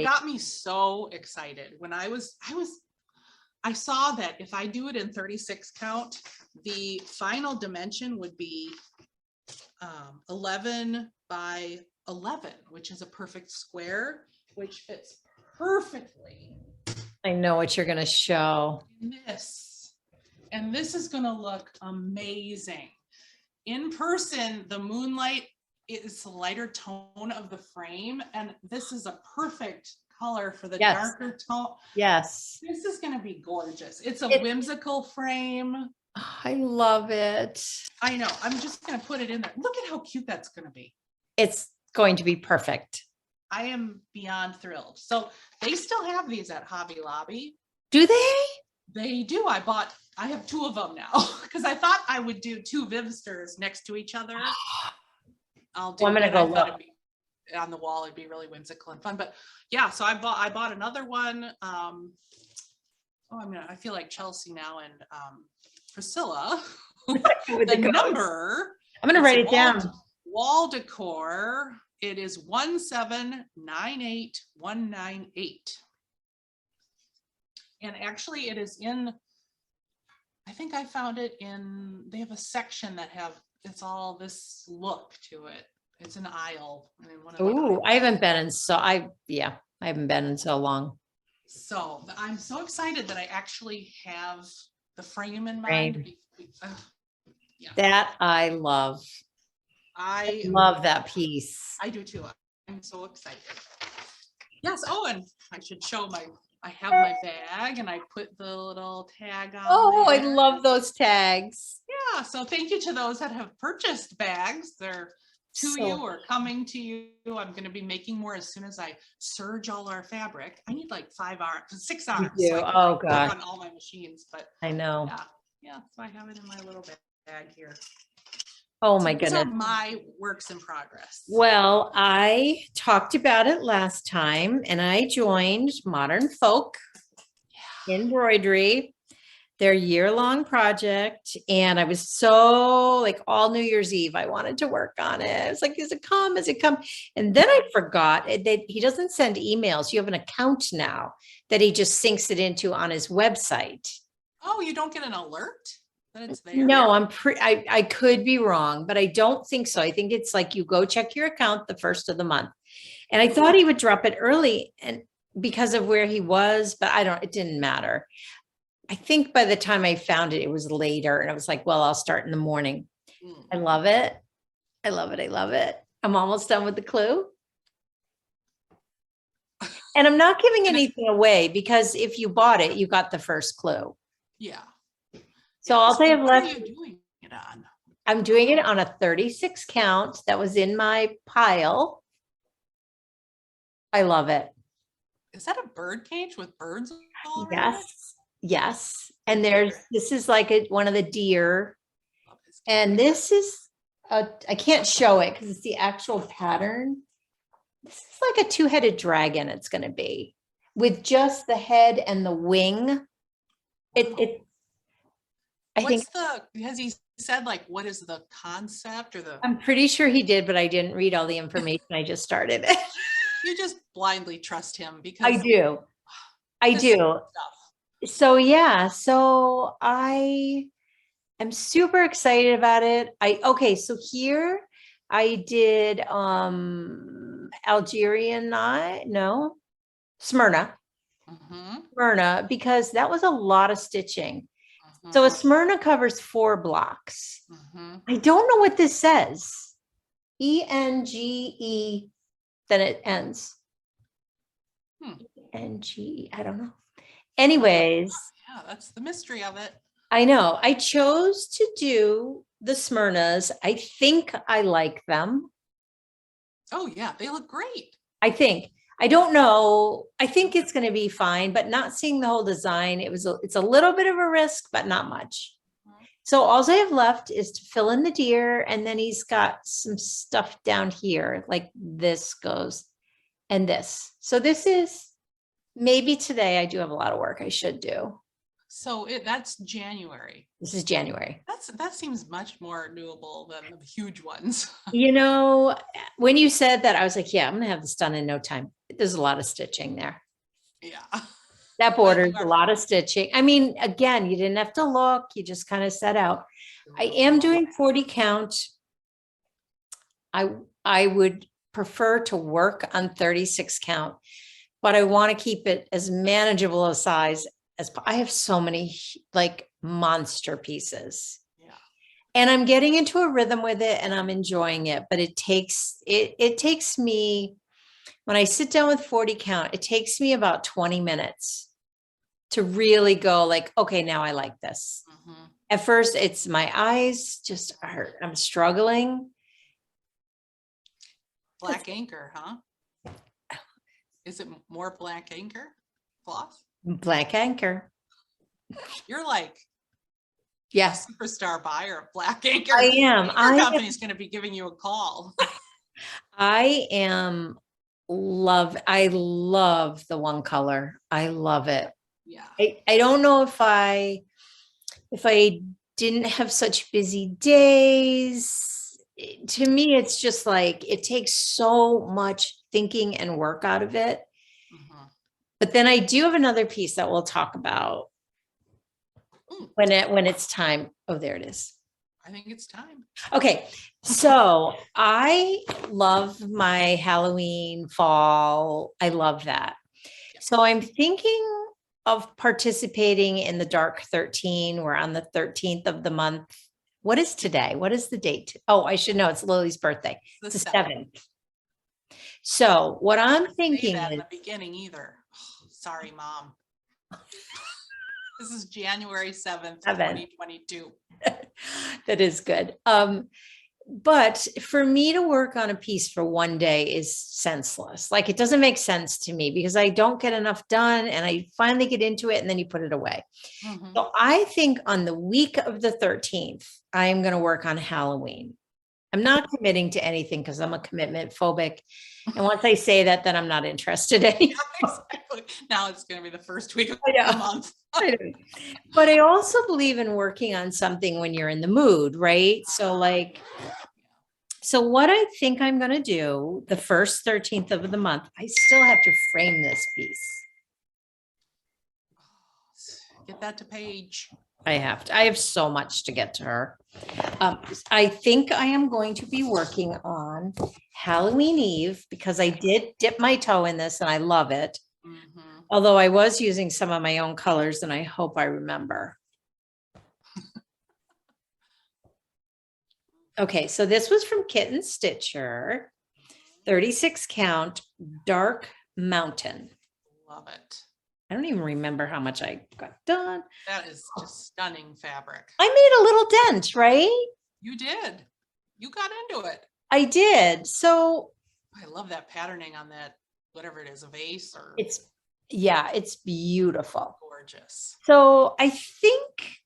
got me so excited when I saw that if I do it in 36 count, the final dimension would be 11 by 11, which is a perfect square, which fits perfectly. I know what you're going to show. And this is going to look amazing. In person, the Moonlight is the lighter tone of the frame, and this is a perfect color for the darker tone. Yes. This is going to be gorgeous. It's a whimsical frame. I love it. I know. I'm just going to put it in there. Look at how cute that's going to be. It's going to be perfect. I am beyond thrilled. So they still have these at Hobby Lobby. Do they? They do. I have 2 of them now because I thought I would do 2 Vivsters next to each other. I'm gonna go look on the wall. It'd be really whimsical and fun. But yeah, so I bought another one. I feel like Chelsea now and Priscilla. The number. I'm gonna write it down. Wall Decor. It is 1798198. And actually it is in, I think I found it in, they have a section that it's all this look to it. It's an aisle. Ooh, I haven't been in I haven't been in so long. So I'm so excited that I actually have the frame in mind. Yeah. That I love. I love that piece. I do too. I'm so excited. Yes. Oh, and I should show I have my bag and I put the little tag on. Oh, there. I love those tags. Yeah. So thank you to those that have purchased bags. They're to you or coming to you. I'm going to be making more as soon as I serge all our fabric. I need like 6 arms. So oh God. On all my machines, but I know. Yeah. So I have it in my little bag here. Oh my goodness. These are my works in progress. Well, I talked about it last time and I joined Modern Folk Embroidery, their year-long project. And I was so like all New Year's Eve, I wanted to work on it. It's like, is it come? Is it come? And then I forgot that he doesn't send emails. You have an account now that he just syncs it into on his website. Oh, you don't get an alert? That it's there? No, I could be wrong, but I don't think so. I think it's like you go check your account the first of the month. And I thought he would drop it early and because of where he was, but it didn't matter. I think by the time I found it, it was later and I was like, well, I'll start in the morning. I love it. I love it. I love it. I'm almost done with the clue. And I'm not giving And anything away because if you bought it, you got the first clue. Yeah. So all I have What are left, you doing it on? I'm doing it on a 36 count that was in my pile. I love it. Is that a bird cage with birds all around it? Yes, yes. And this is like one of the deer. Love his And this is, I can't show it because it's the actual pattern. This is like a two-headed dragon it's going to be with just the head and the wing. I think has he said like, what is the concept or I'm pretty sure he did, but I didn't read all the information. I just started it. You just blindly trust him because I do. I do. So yeah, so I am super excited about it. Okay, so here I did Algerian knot, no, Smyrna. Smyrna, because that was a lot of stitching. So a Smyrna covers 4 blocks. I don't know what this says. E-N-G-E, then it ends. E-N-G, I don't know. Anyways. Yeah, that's the mystery of it. I know. I chose to do the Smyrnas. I think I like them. Oh yeah, they look great. I think. I don't know. I think it's going to be fine, but not seeing the whole design, it's a little bit of a risk, but not much. So all I have left is to fill in the deer, and then he's got some stuff down here, like this goes and this. So this is maybe today I do have a lot of work I should do. So that's January. This is January. That seems much more doable than the huge ones. You know, when you said that, I was like, yeah, I'm going to have this done in no time. There's a lot of stitching there. Yeah. That border is a lot of stitching. I mean, again, you didn't have to look. You just kind of set out. I am doing 40 count. I would prefer to work on 36 count, but I want to keep it as manageable a size as I have so many like monster pieces. Yeah. And I'm getting into a rhythm with it and I'm enjoying it, but it takes me, when I sit down with 40 count, it takes me about 20 minutes to really go like, okay, now I like this. At first it's my eyes just hurt. I'm struggling. Black anchor, huh? Is it more black anchor cloth? Black anchor. You're like, yes, superstar buyer of black anchor. I am. Your company's going to be giving you a call. I love the one color. I love it. Yeah. I don't know if I didn't have such busy days. To me, it's just like, it takes so much thinking and work out of it. But then I do have another piece that we'll talk about when it's time. Oh, there it is. I think it's time. Okay. So I love my Halloween fall. I love that. So I'm thinking of participating in the Dark 13. We're on the 13th of the month. What is today? What is the date? Oh, I should know. It's Lily's birthday. It's the 7th. So what I'm thinking is, in the beginning either. Oh, sorry, Mom. This is January 7th, 2022. That is good. But for me to work on a piece for one day is senseless. Like, it doesn't make sense to me because I don't get enough done and I finally get into it and then you put it away. So I think on the week of the 13th, I'm going to work on Halloween. I'm not committing to anything because I'm a commitment phobic. And once I say that, then I'm not interested anymore. Exactly. Now it's going to be the first week of the month. But I also believe in working on something when you're in the mood, right? So what I think I'm going to do the first 13th of the month, I still have to frame this piece. Get that to Paige. I have so much to get to her. I think I am going to be working on Halloween Eve because I did dip my toe in this and I love it. Although I was using some of my own colors and I hope I remember. Okay, so this was from Kitten Stitcher, 36 count, Dark Mountain. love it. I don't even remember how much I got done. That is just stunning fabric. I made a little dent, right? You did. You got into it. I did. So I love that patterning on that, whatever it is, a vase or it's beautiful. gorgeous. So I think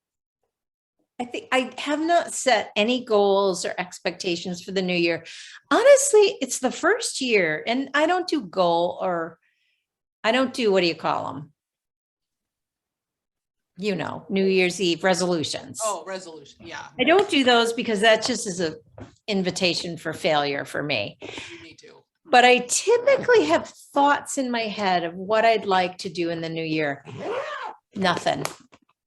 I have not set any goals or expectations for the new year. Honestly, it's the first year and I don't do what do you call them? New Year's Eve resolutions. Oh, resolution. Yeah. I don't do those because that just is an invitation for failure for me. Me too. But I typically have thoughts in my head of what I'd like to do in the new year. Nothing.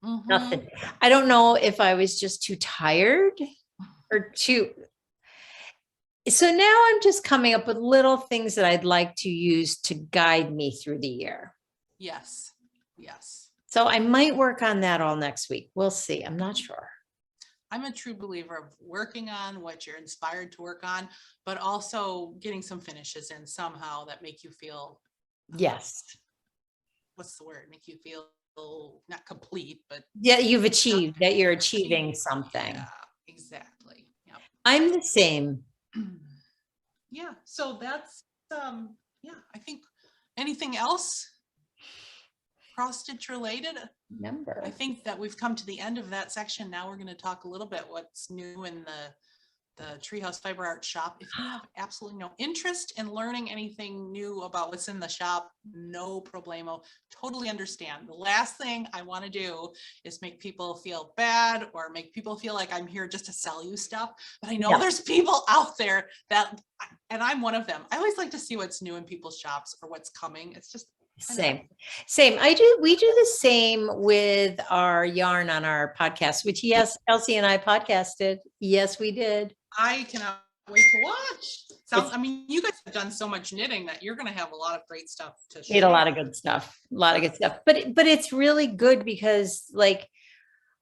Nothing. I don't know if I was just too tired or too. So now I'm just coming up with little things that I'd like to use to guide me through the year. Yes. Yes. So I might work on that all next week. We'll see. I'm not sure. I'm a true believer of working on what you're inspired to work on, but also getting some finishes in somehow that make you feel. Yes. What's the word? Make you feel not complete, but yeah, you've achieved that. You're achieving something. Yeah, exactly. Yep. I'm the same. Yeah. So that's yeah. I think anything else cross stitch related? Number. I think that we've come to the end of that section. Now we're going to talk a little bit what's new in the Treehouse Fiber Art shop. If you have absolutely no interest in learning anything new about what's in the shop, no problemo. Totally understand. The last thing I want to do is make people feel bad or make people feel like I'm here just to sell you stuff. But I know there's people out there that, and I'm one of them. I always like to see what's new in people's shops or what's coming. It's just Same. We do the same with our yarn on our podcast, which yes, Elsie and I podcasted. Yes, we did. I cannot wait to watch. I mean, you guys have done so much knitting that you're going to have a lot of great stuff to share. We had a lot of good stuff, but it's really good because like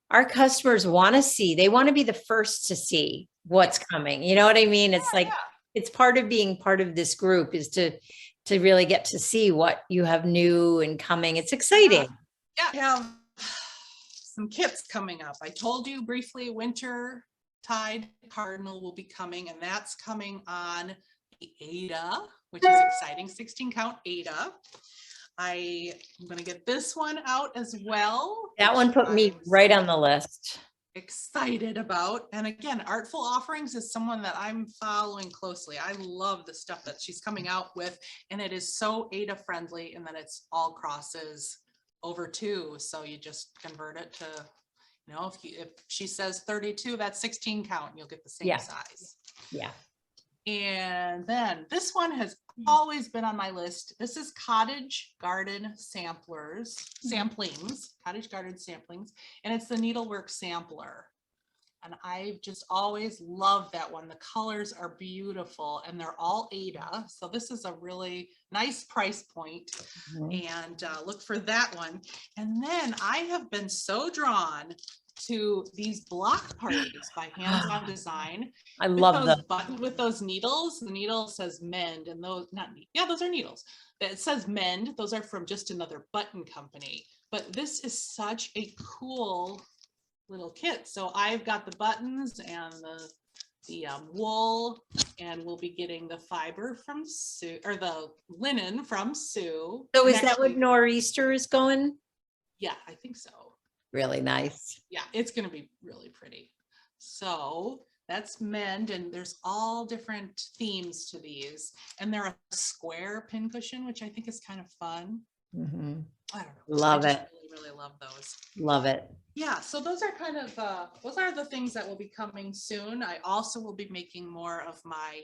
our customers want to see, they want to be the first to see what's coming. You know what I mean? It's it's part of being part of this group is to really get to see what you have new and coming. It's exciting. Yeah, I have some kits coming up. I told you briefly, Winter Tide Cardinal will be coming, and that's coming on the Aida, which is exciting, 16 count Aida. I am going to get this one out as well. That one put me right on the list. Excited about. And again, Artful Offerings is someone that I'm following closely. I love the stuff that she's coming out with, and it is so Aida friendly in that it's all crosses over 2. So you just convert it to, if she says 32, that's 16 count, and you'll get the same size. Yeah. And then this one has always been on my list. This is Cottage Garden Samplers, Cottage Garden Samplings, and it's the Needlework Sampler. And I've just always loved that one. The colors are beautiful and they're all Aida. So this is a really nice price point. And look for that one. And then I have been so drawn to these block parties by Hands On Design. I love them. With those needles, the needle says mend, and those those are needles. It says mend. Those are from Just Another Button Company. But this is such a cool little kit. So I've got the buttons and the wool, and we'll be getting the fiber from Sue, or the linen from Sue. So is that what Noreaster is going? Yeah, I think so. Really nice. Yeah, it's going to be really pretty. So that's mend, and there's all different themes to these, and they're a square pincushion, which I think is kind of fun. I don't know. Love it. Really love those. Love it. Yeah, so those are kind of those are the things that will be coming soon. I also will be making more of my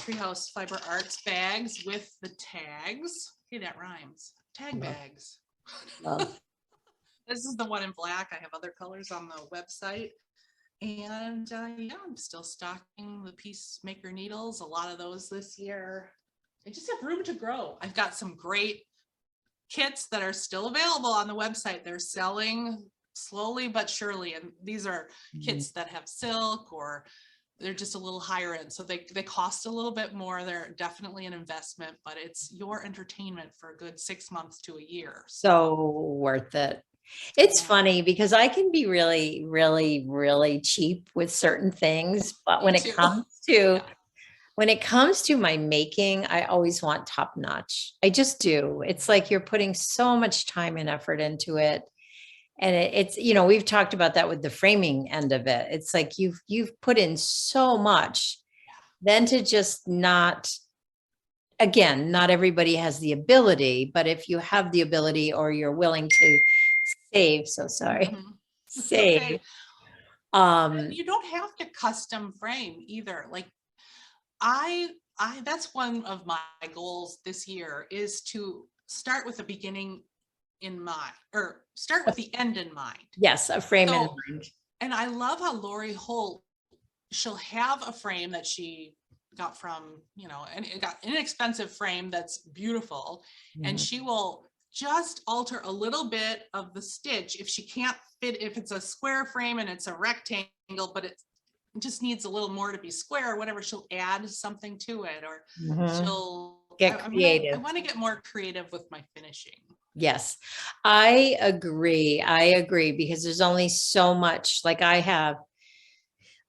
Treehouse Fiber Arts bags with the tags. Hey, that rhymes. Tag bags. This is the one in black. I have other colors on the website. And I'm still stocking the Piecemakers needles, a lot of those this year. I just have room to grow. I've got some great kits that are still available on the website. They're selling slowly but surely. And these are kits that have silk or they're just a little higher end. So they cost a little bit more. They're definitely an investment, but it's your entertainment for a good 6 months to a year. So worth it. It's Yeah. funny because I can be really, really, really cheap with certain things, but Me when it too. comes to Yeah. when it comes to my making, I always want top notch. I just do. It's like you're putting so much time and effort into it. And it's, you know, we've talked about that with the framing end of it. It's like you've put in so much, then to just not, again, not everybody has the ability, but if you have the ability or you're willing to save, so sorry, Mhm. It's save. okay. Um, You don't have to custom frame either. Like I that's one of my goals this year is to start with the beginning in mind, or start with the end in mind. yes, a frame in So, mind. and I love how Lori Holt, she'll have a frame that she got from, you know, and it got an inexpensive frame that's beautiful. And Mhm. she will just alter a little bit of the stitch if she can't fit, if it's a square frame and it's a rectangle, but it just needs a little more to be square or whatever, she'll add something to it, or Mhm. she'll, Get I creative. want to get more creative with my finishing. Yes, I agree. I agree because there's only so much, like I have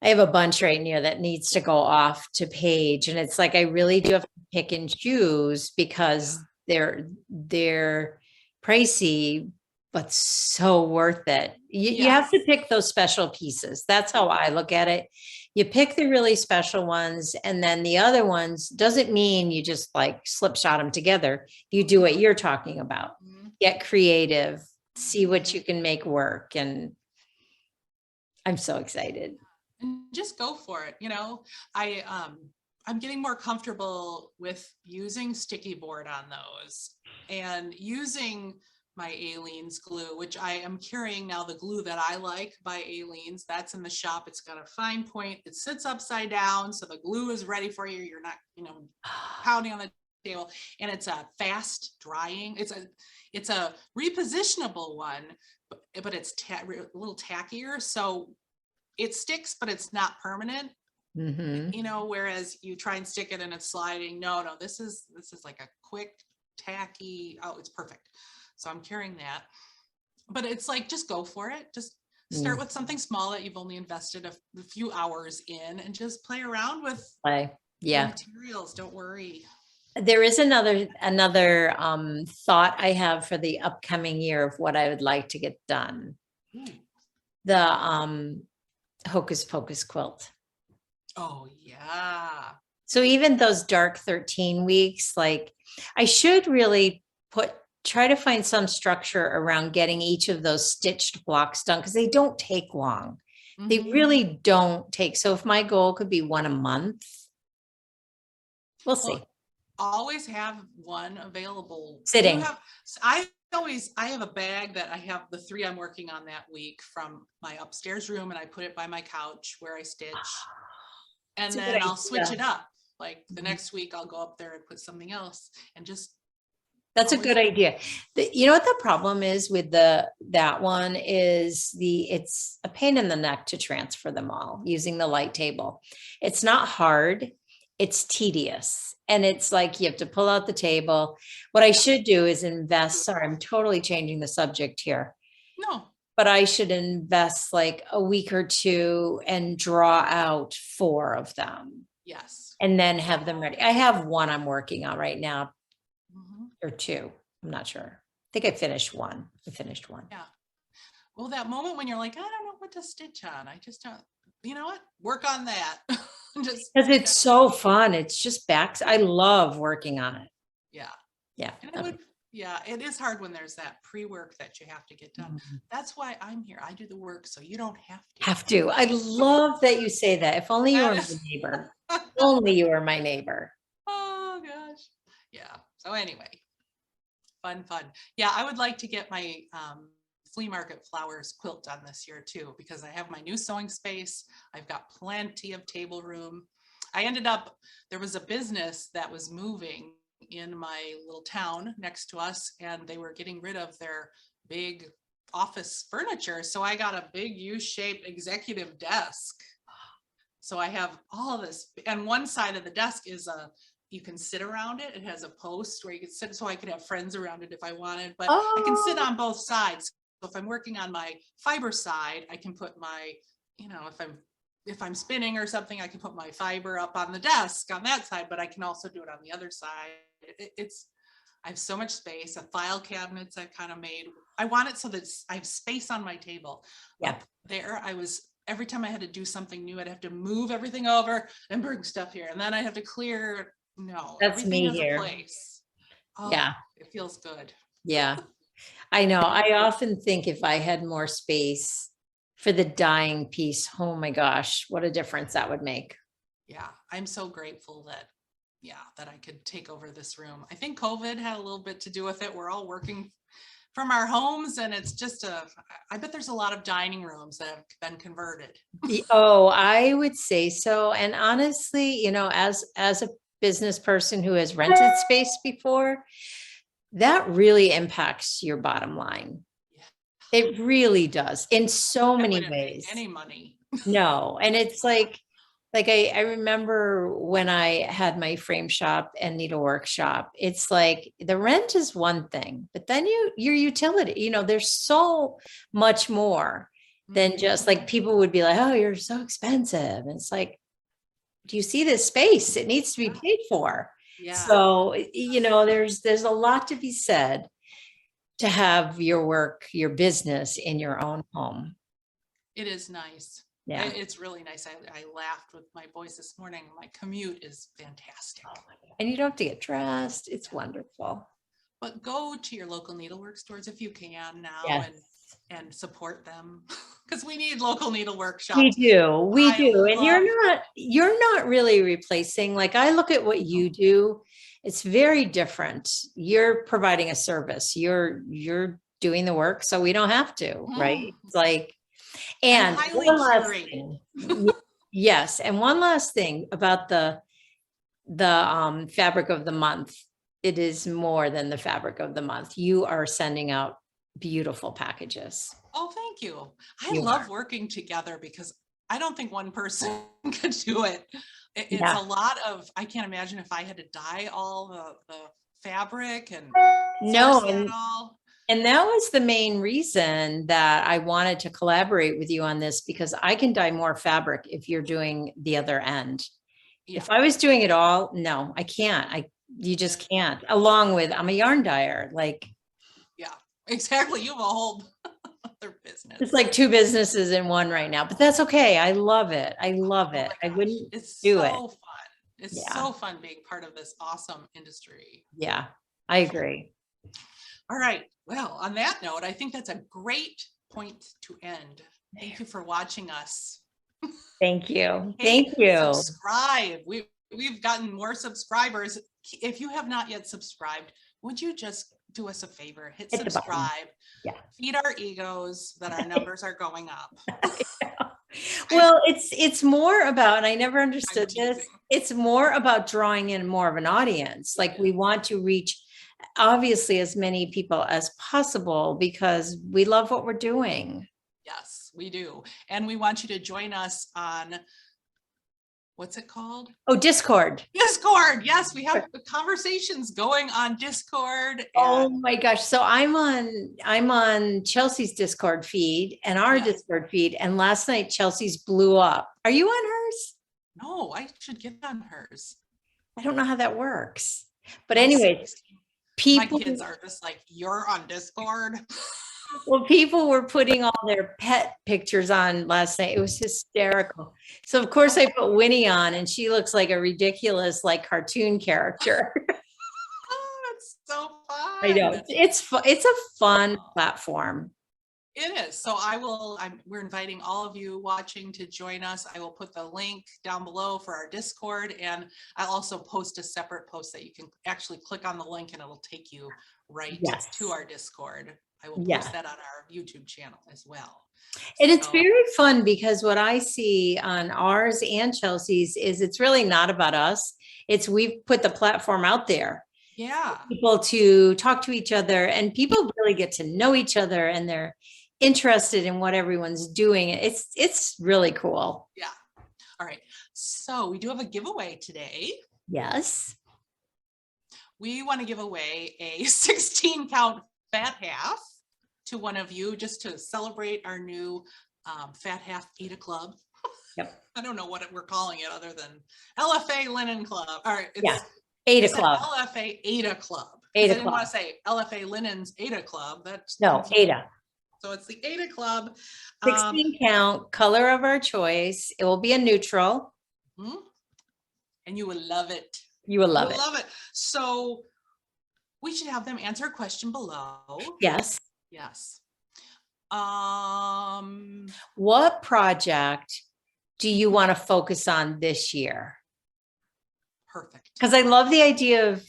a bunch right near that needs to go off to page. And it's like I really do have to pick and choose because they're pricey, but so worth it. You have to Yes. pick those special pieces. That's how I look at it. You pick the really special ones, and then the other ones doesn't mean you just like slipshod them together. You do what you're talking about. Mhm. Get creative, see what Mhm. you can make work. And I'm so excited. And just go for it. You know, I'm getting more comfortable with using sticky board on those and using my Aleene's glue, which I am carrying now, the glue that I like by Aleene's. That's in the shop. It's got a fine point. It sits upside down, so the glue is ready for you. You're not, you know, pounding on the table. And it's a fast drying. It's a repositionable one, but it's a little tackier. So it sticks, but it's not permanent, Mhm. you know, whereas you try and stick it and it's sliding. No, this is like a quick, tacky, oh, it's perfect. So I'm carrying that. But it's like, just go for it. Just start with something small that you've only invested a few hours in, and just play around with Play. your Yeah. materials. Don't worry. There is another thought I have for the upcoming year of what I would like to get done. Ooh. The Hocus Pocus quilt. Oh yeah. So even those dark 13 weeks, like I should really try to find some structure around getting each of those stitched blocks done because they don't take long. They Mhm. really don't take. So if my goal could be one a month, we'll see. Well, always have one available. Sitting. I have a bag that I have the 3 I'm working on that week from my upstairs room, and I put it by my couch where I stitch, and It's a good then I'll switch idea. it up. Like the Mhm. next week I'll go up there and put something else, and just That's a always. good idea. You know what the problem is with that one is it's a pain in the neck to transfer them all using the light table. It's not hard, it's tedious. And it's like you have to pull out the table. What I should do is invest, sorry, I'm totally changing the subject here, No. but I should invest like a week or two and draw out 4 of them Yes. and then have them ready. I have one I'm working on right now, Mhm. or 2. I'm not sure. I think I finished one. Yeah. Well, that moment when you're like, I don't know what to stitch on. I just don't. You know what? Work on that. Just. Because it's so fun. It's just backs. I love working on it. Yeah. Yeah. And it would, yeah, it is hard when there's that pre-work that you have to get done. Mhm. That's why I'm here. I do the work so you don't have to. Have to. I love that you say that. If only you That were my is. neighbor. If only you were my neighbor. Oh gosh. Yeah. So anyway, fun. Yeah, I would like to get my flea market flowers quilt done this year too, because I have my new sewing space. I've got plenty of table room. There was a business that was moving in my little town next to us, and they were getting rid of their big office furniture. So I got a big U-shaped executive desk. So I have all this, and one side of the desk is you can sit around it. It has a post where you can sit, so I could have friends around it if I wanted, but I can sit Oh, on both sides. So if I'm working on my fiber side, I can put my, if I'm spinning or something, I can put my fiber up on the desk on that side, but I can also do it on the other side. I have so much space, a file cabinets I've kind of made. I want it so that I have space on my table. yeah, Up there, every time I had to do something new, I'd have to move everything over and bring stuff here. And then I have to clear. No, that's everything me has a here. place. Oh, Yeah, it feels good. yeah. I know. I often think if I had more space for the dyeing piece, oh my gosh, what a difference that would make. Yeah, I'm so grateful that I could take over this room. I think COVID had a little bit to do with it. We're all working from our homes, and it's just I bet there's a lot of dining rooms that have been converted. Oh, I would say so. And honestly, as a business person who has rented space before, that really impacts your bottom line. Yeah. It really does in so I many wouldn't make ways. any money. No, and it's like I remember when I had my frame shop and needlework shop, it's like the rent is one thing, but then your utility, there's so much more than just like people would be like, oh, you're so expensive. And it's like, do you see this space? It needs to be paid for. Yeah. So, there's a lot to be said to have your work, your business in your own home. It is nice. Yeah. It's really nice. I laughed with my boys this morning. My commute is fantastic. And you don't have to get dressed. It's wonderful. But go to your local needlework stores if you can now. Yes. and support them, because we need local needlework shops. We do. And you're not really replacing, like I look at what you do, it's very different. You're providing a service. You're doing the work, so we don't have to, right? It's like, and highly one last curated. thing. Yes, and one last thing about the fabric of the month. It is more than the fabric of the month. You are sending out beautiful packages. Oh, thank you. I love working together because I don't think one person could do it. It's a lot of, I can't imagine if I had to dye all the fabric and and that was the main reason that I wanted to collaborate with you on this, because I can dye more fabric if you're doing the other end. Yeah. If I was doing it all, no, I can't. You just can't. Along with, I'm a yarn dyer, like. Yeah, exactly. You have a whole other business. It's like two businesses in one right now, but that's okay. I love it. I wouldn't do it. Fun. It's so fun being part of this awesome industry. Yeah, I agree. All right. Well, on that note, I think that's a great point to end. Thank you for watching us. Thank you. Thank you. Subscribe. We've gotten more subscribers. If you have not yet subscribed, would you just do us a favor? Hit subscribe. Yeah. Feed our egos that our numbers are going up. Well, it's more about, and I never understood this, it's more about drawing in more of an audience. Like we want to reach obviously as many people as possible because we love what we're doing. Yes, we do. And we want you to join us on, what's it called? Oh, Discord. Discord. Yes, we have conversations going on Discord. Oh my gosh. So I'm on Chelsea's Discord feed and our Discord feed. And last night Chelsea's blew up. Are you on hers? No, I should get on hers. I don't know how that works. But anyways, people, my kids are just like, you're on Discord. Well, people were putting all their pet pictures on last night. It was hysterical. So of course I put Winnie on and she looks like a ridiculous, like cartoon character. Oh, that's so fun. I know. It's a fun platform. It is. So we're inviting all of you watching to join us. I will put the link down below for our Discord, and I'll also post a separate post that you can actually click on the link and it'll take you right to our Discord. I will post that on our YouTube channel as well. And it's very fun because what I see on ours and Chelsea's is it's really not about us. We've put the platform out there. Yeah. People to talk to each other, and people really get to know each other and they're interested in what everyone's doing. It's really cool. Yeah. All right. So we do have a giveaway today. Yes. We want to give away a 16 count fat half to one of you just to celebrate our new fat half Aida Club. Yep. I don't know what we're calling it other than LFA Linen Club. All right. Yeah. Aida I said Club. LFA Aida Club. Aida I didn't Club. want to say LFA Linens Aida Club. That's No, confusing. Aida. So it's the Aida Club. 16 count, color of our choice. It will be a neutral. And you will love it. You will love You'll it. love it. So we should have them answer a question below. Yes. Yes. What project do you want to focus on this year? Perfect. Because I love the idea of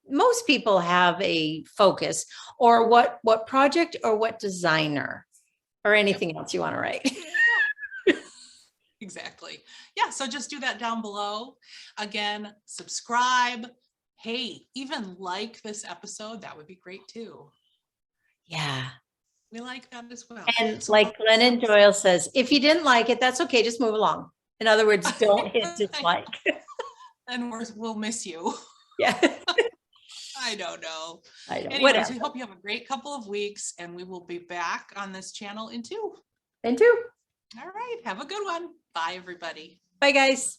most people have a focus, or what project or what designer or anything else you want to write. Exactly. Yeah. So just do that down below. Again, subscribe. Hey, even like this episode. That would be great too. Yeah. We like that as well. And So like Glennon Doyle says, if you didn't like it, that's okay. Just move along. In other words, don't hit dislike. And we'll miss you. Yeah. I don't know. I know. Anyways, Whatever. we hope you have a great couple of weeks and we will be back on this channel in 2. And 2. All right. Have a good one. Bye, everybody. Bye, guys.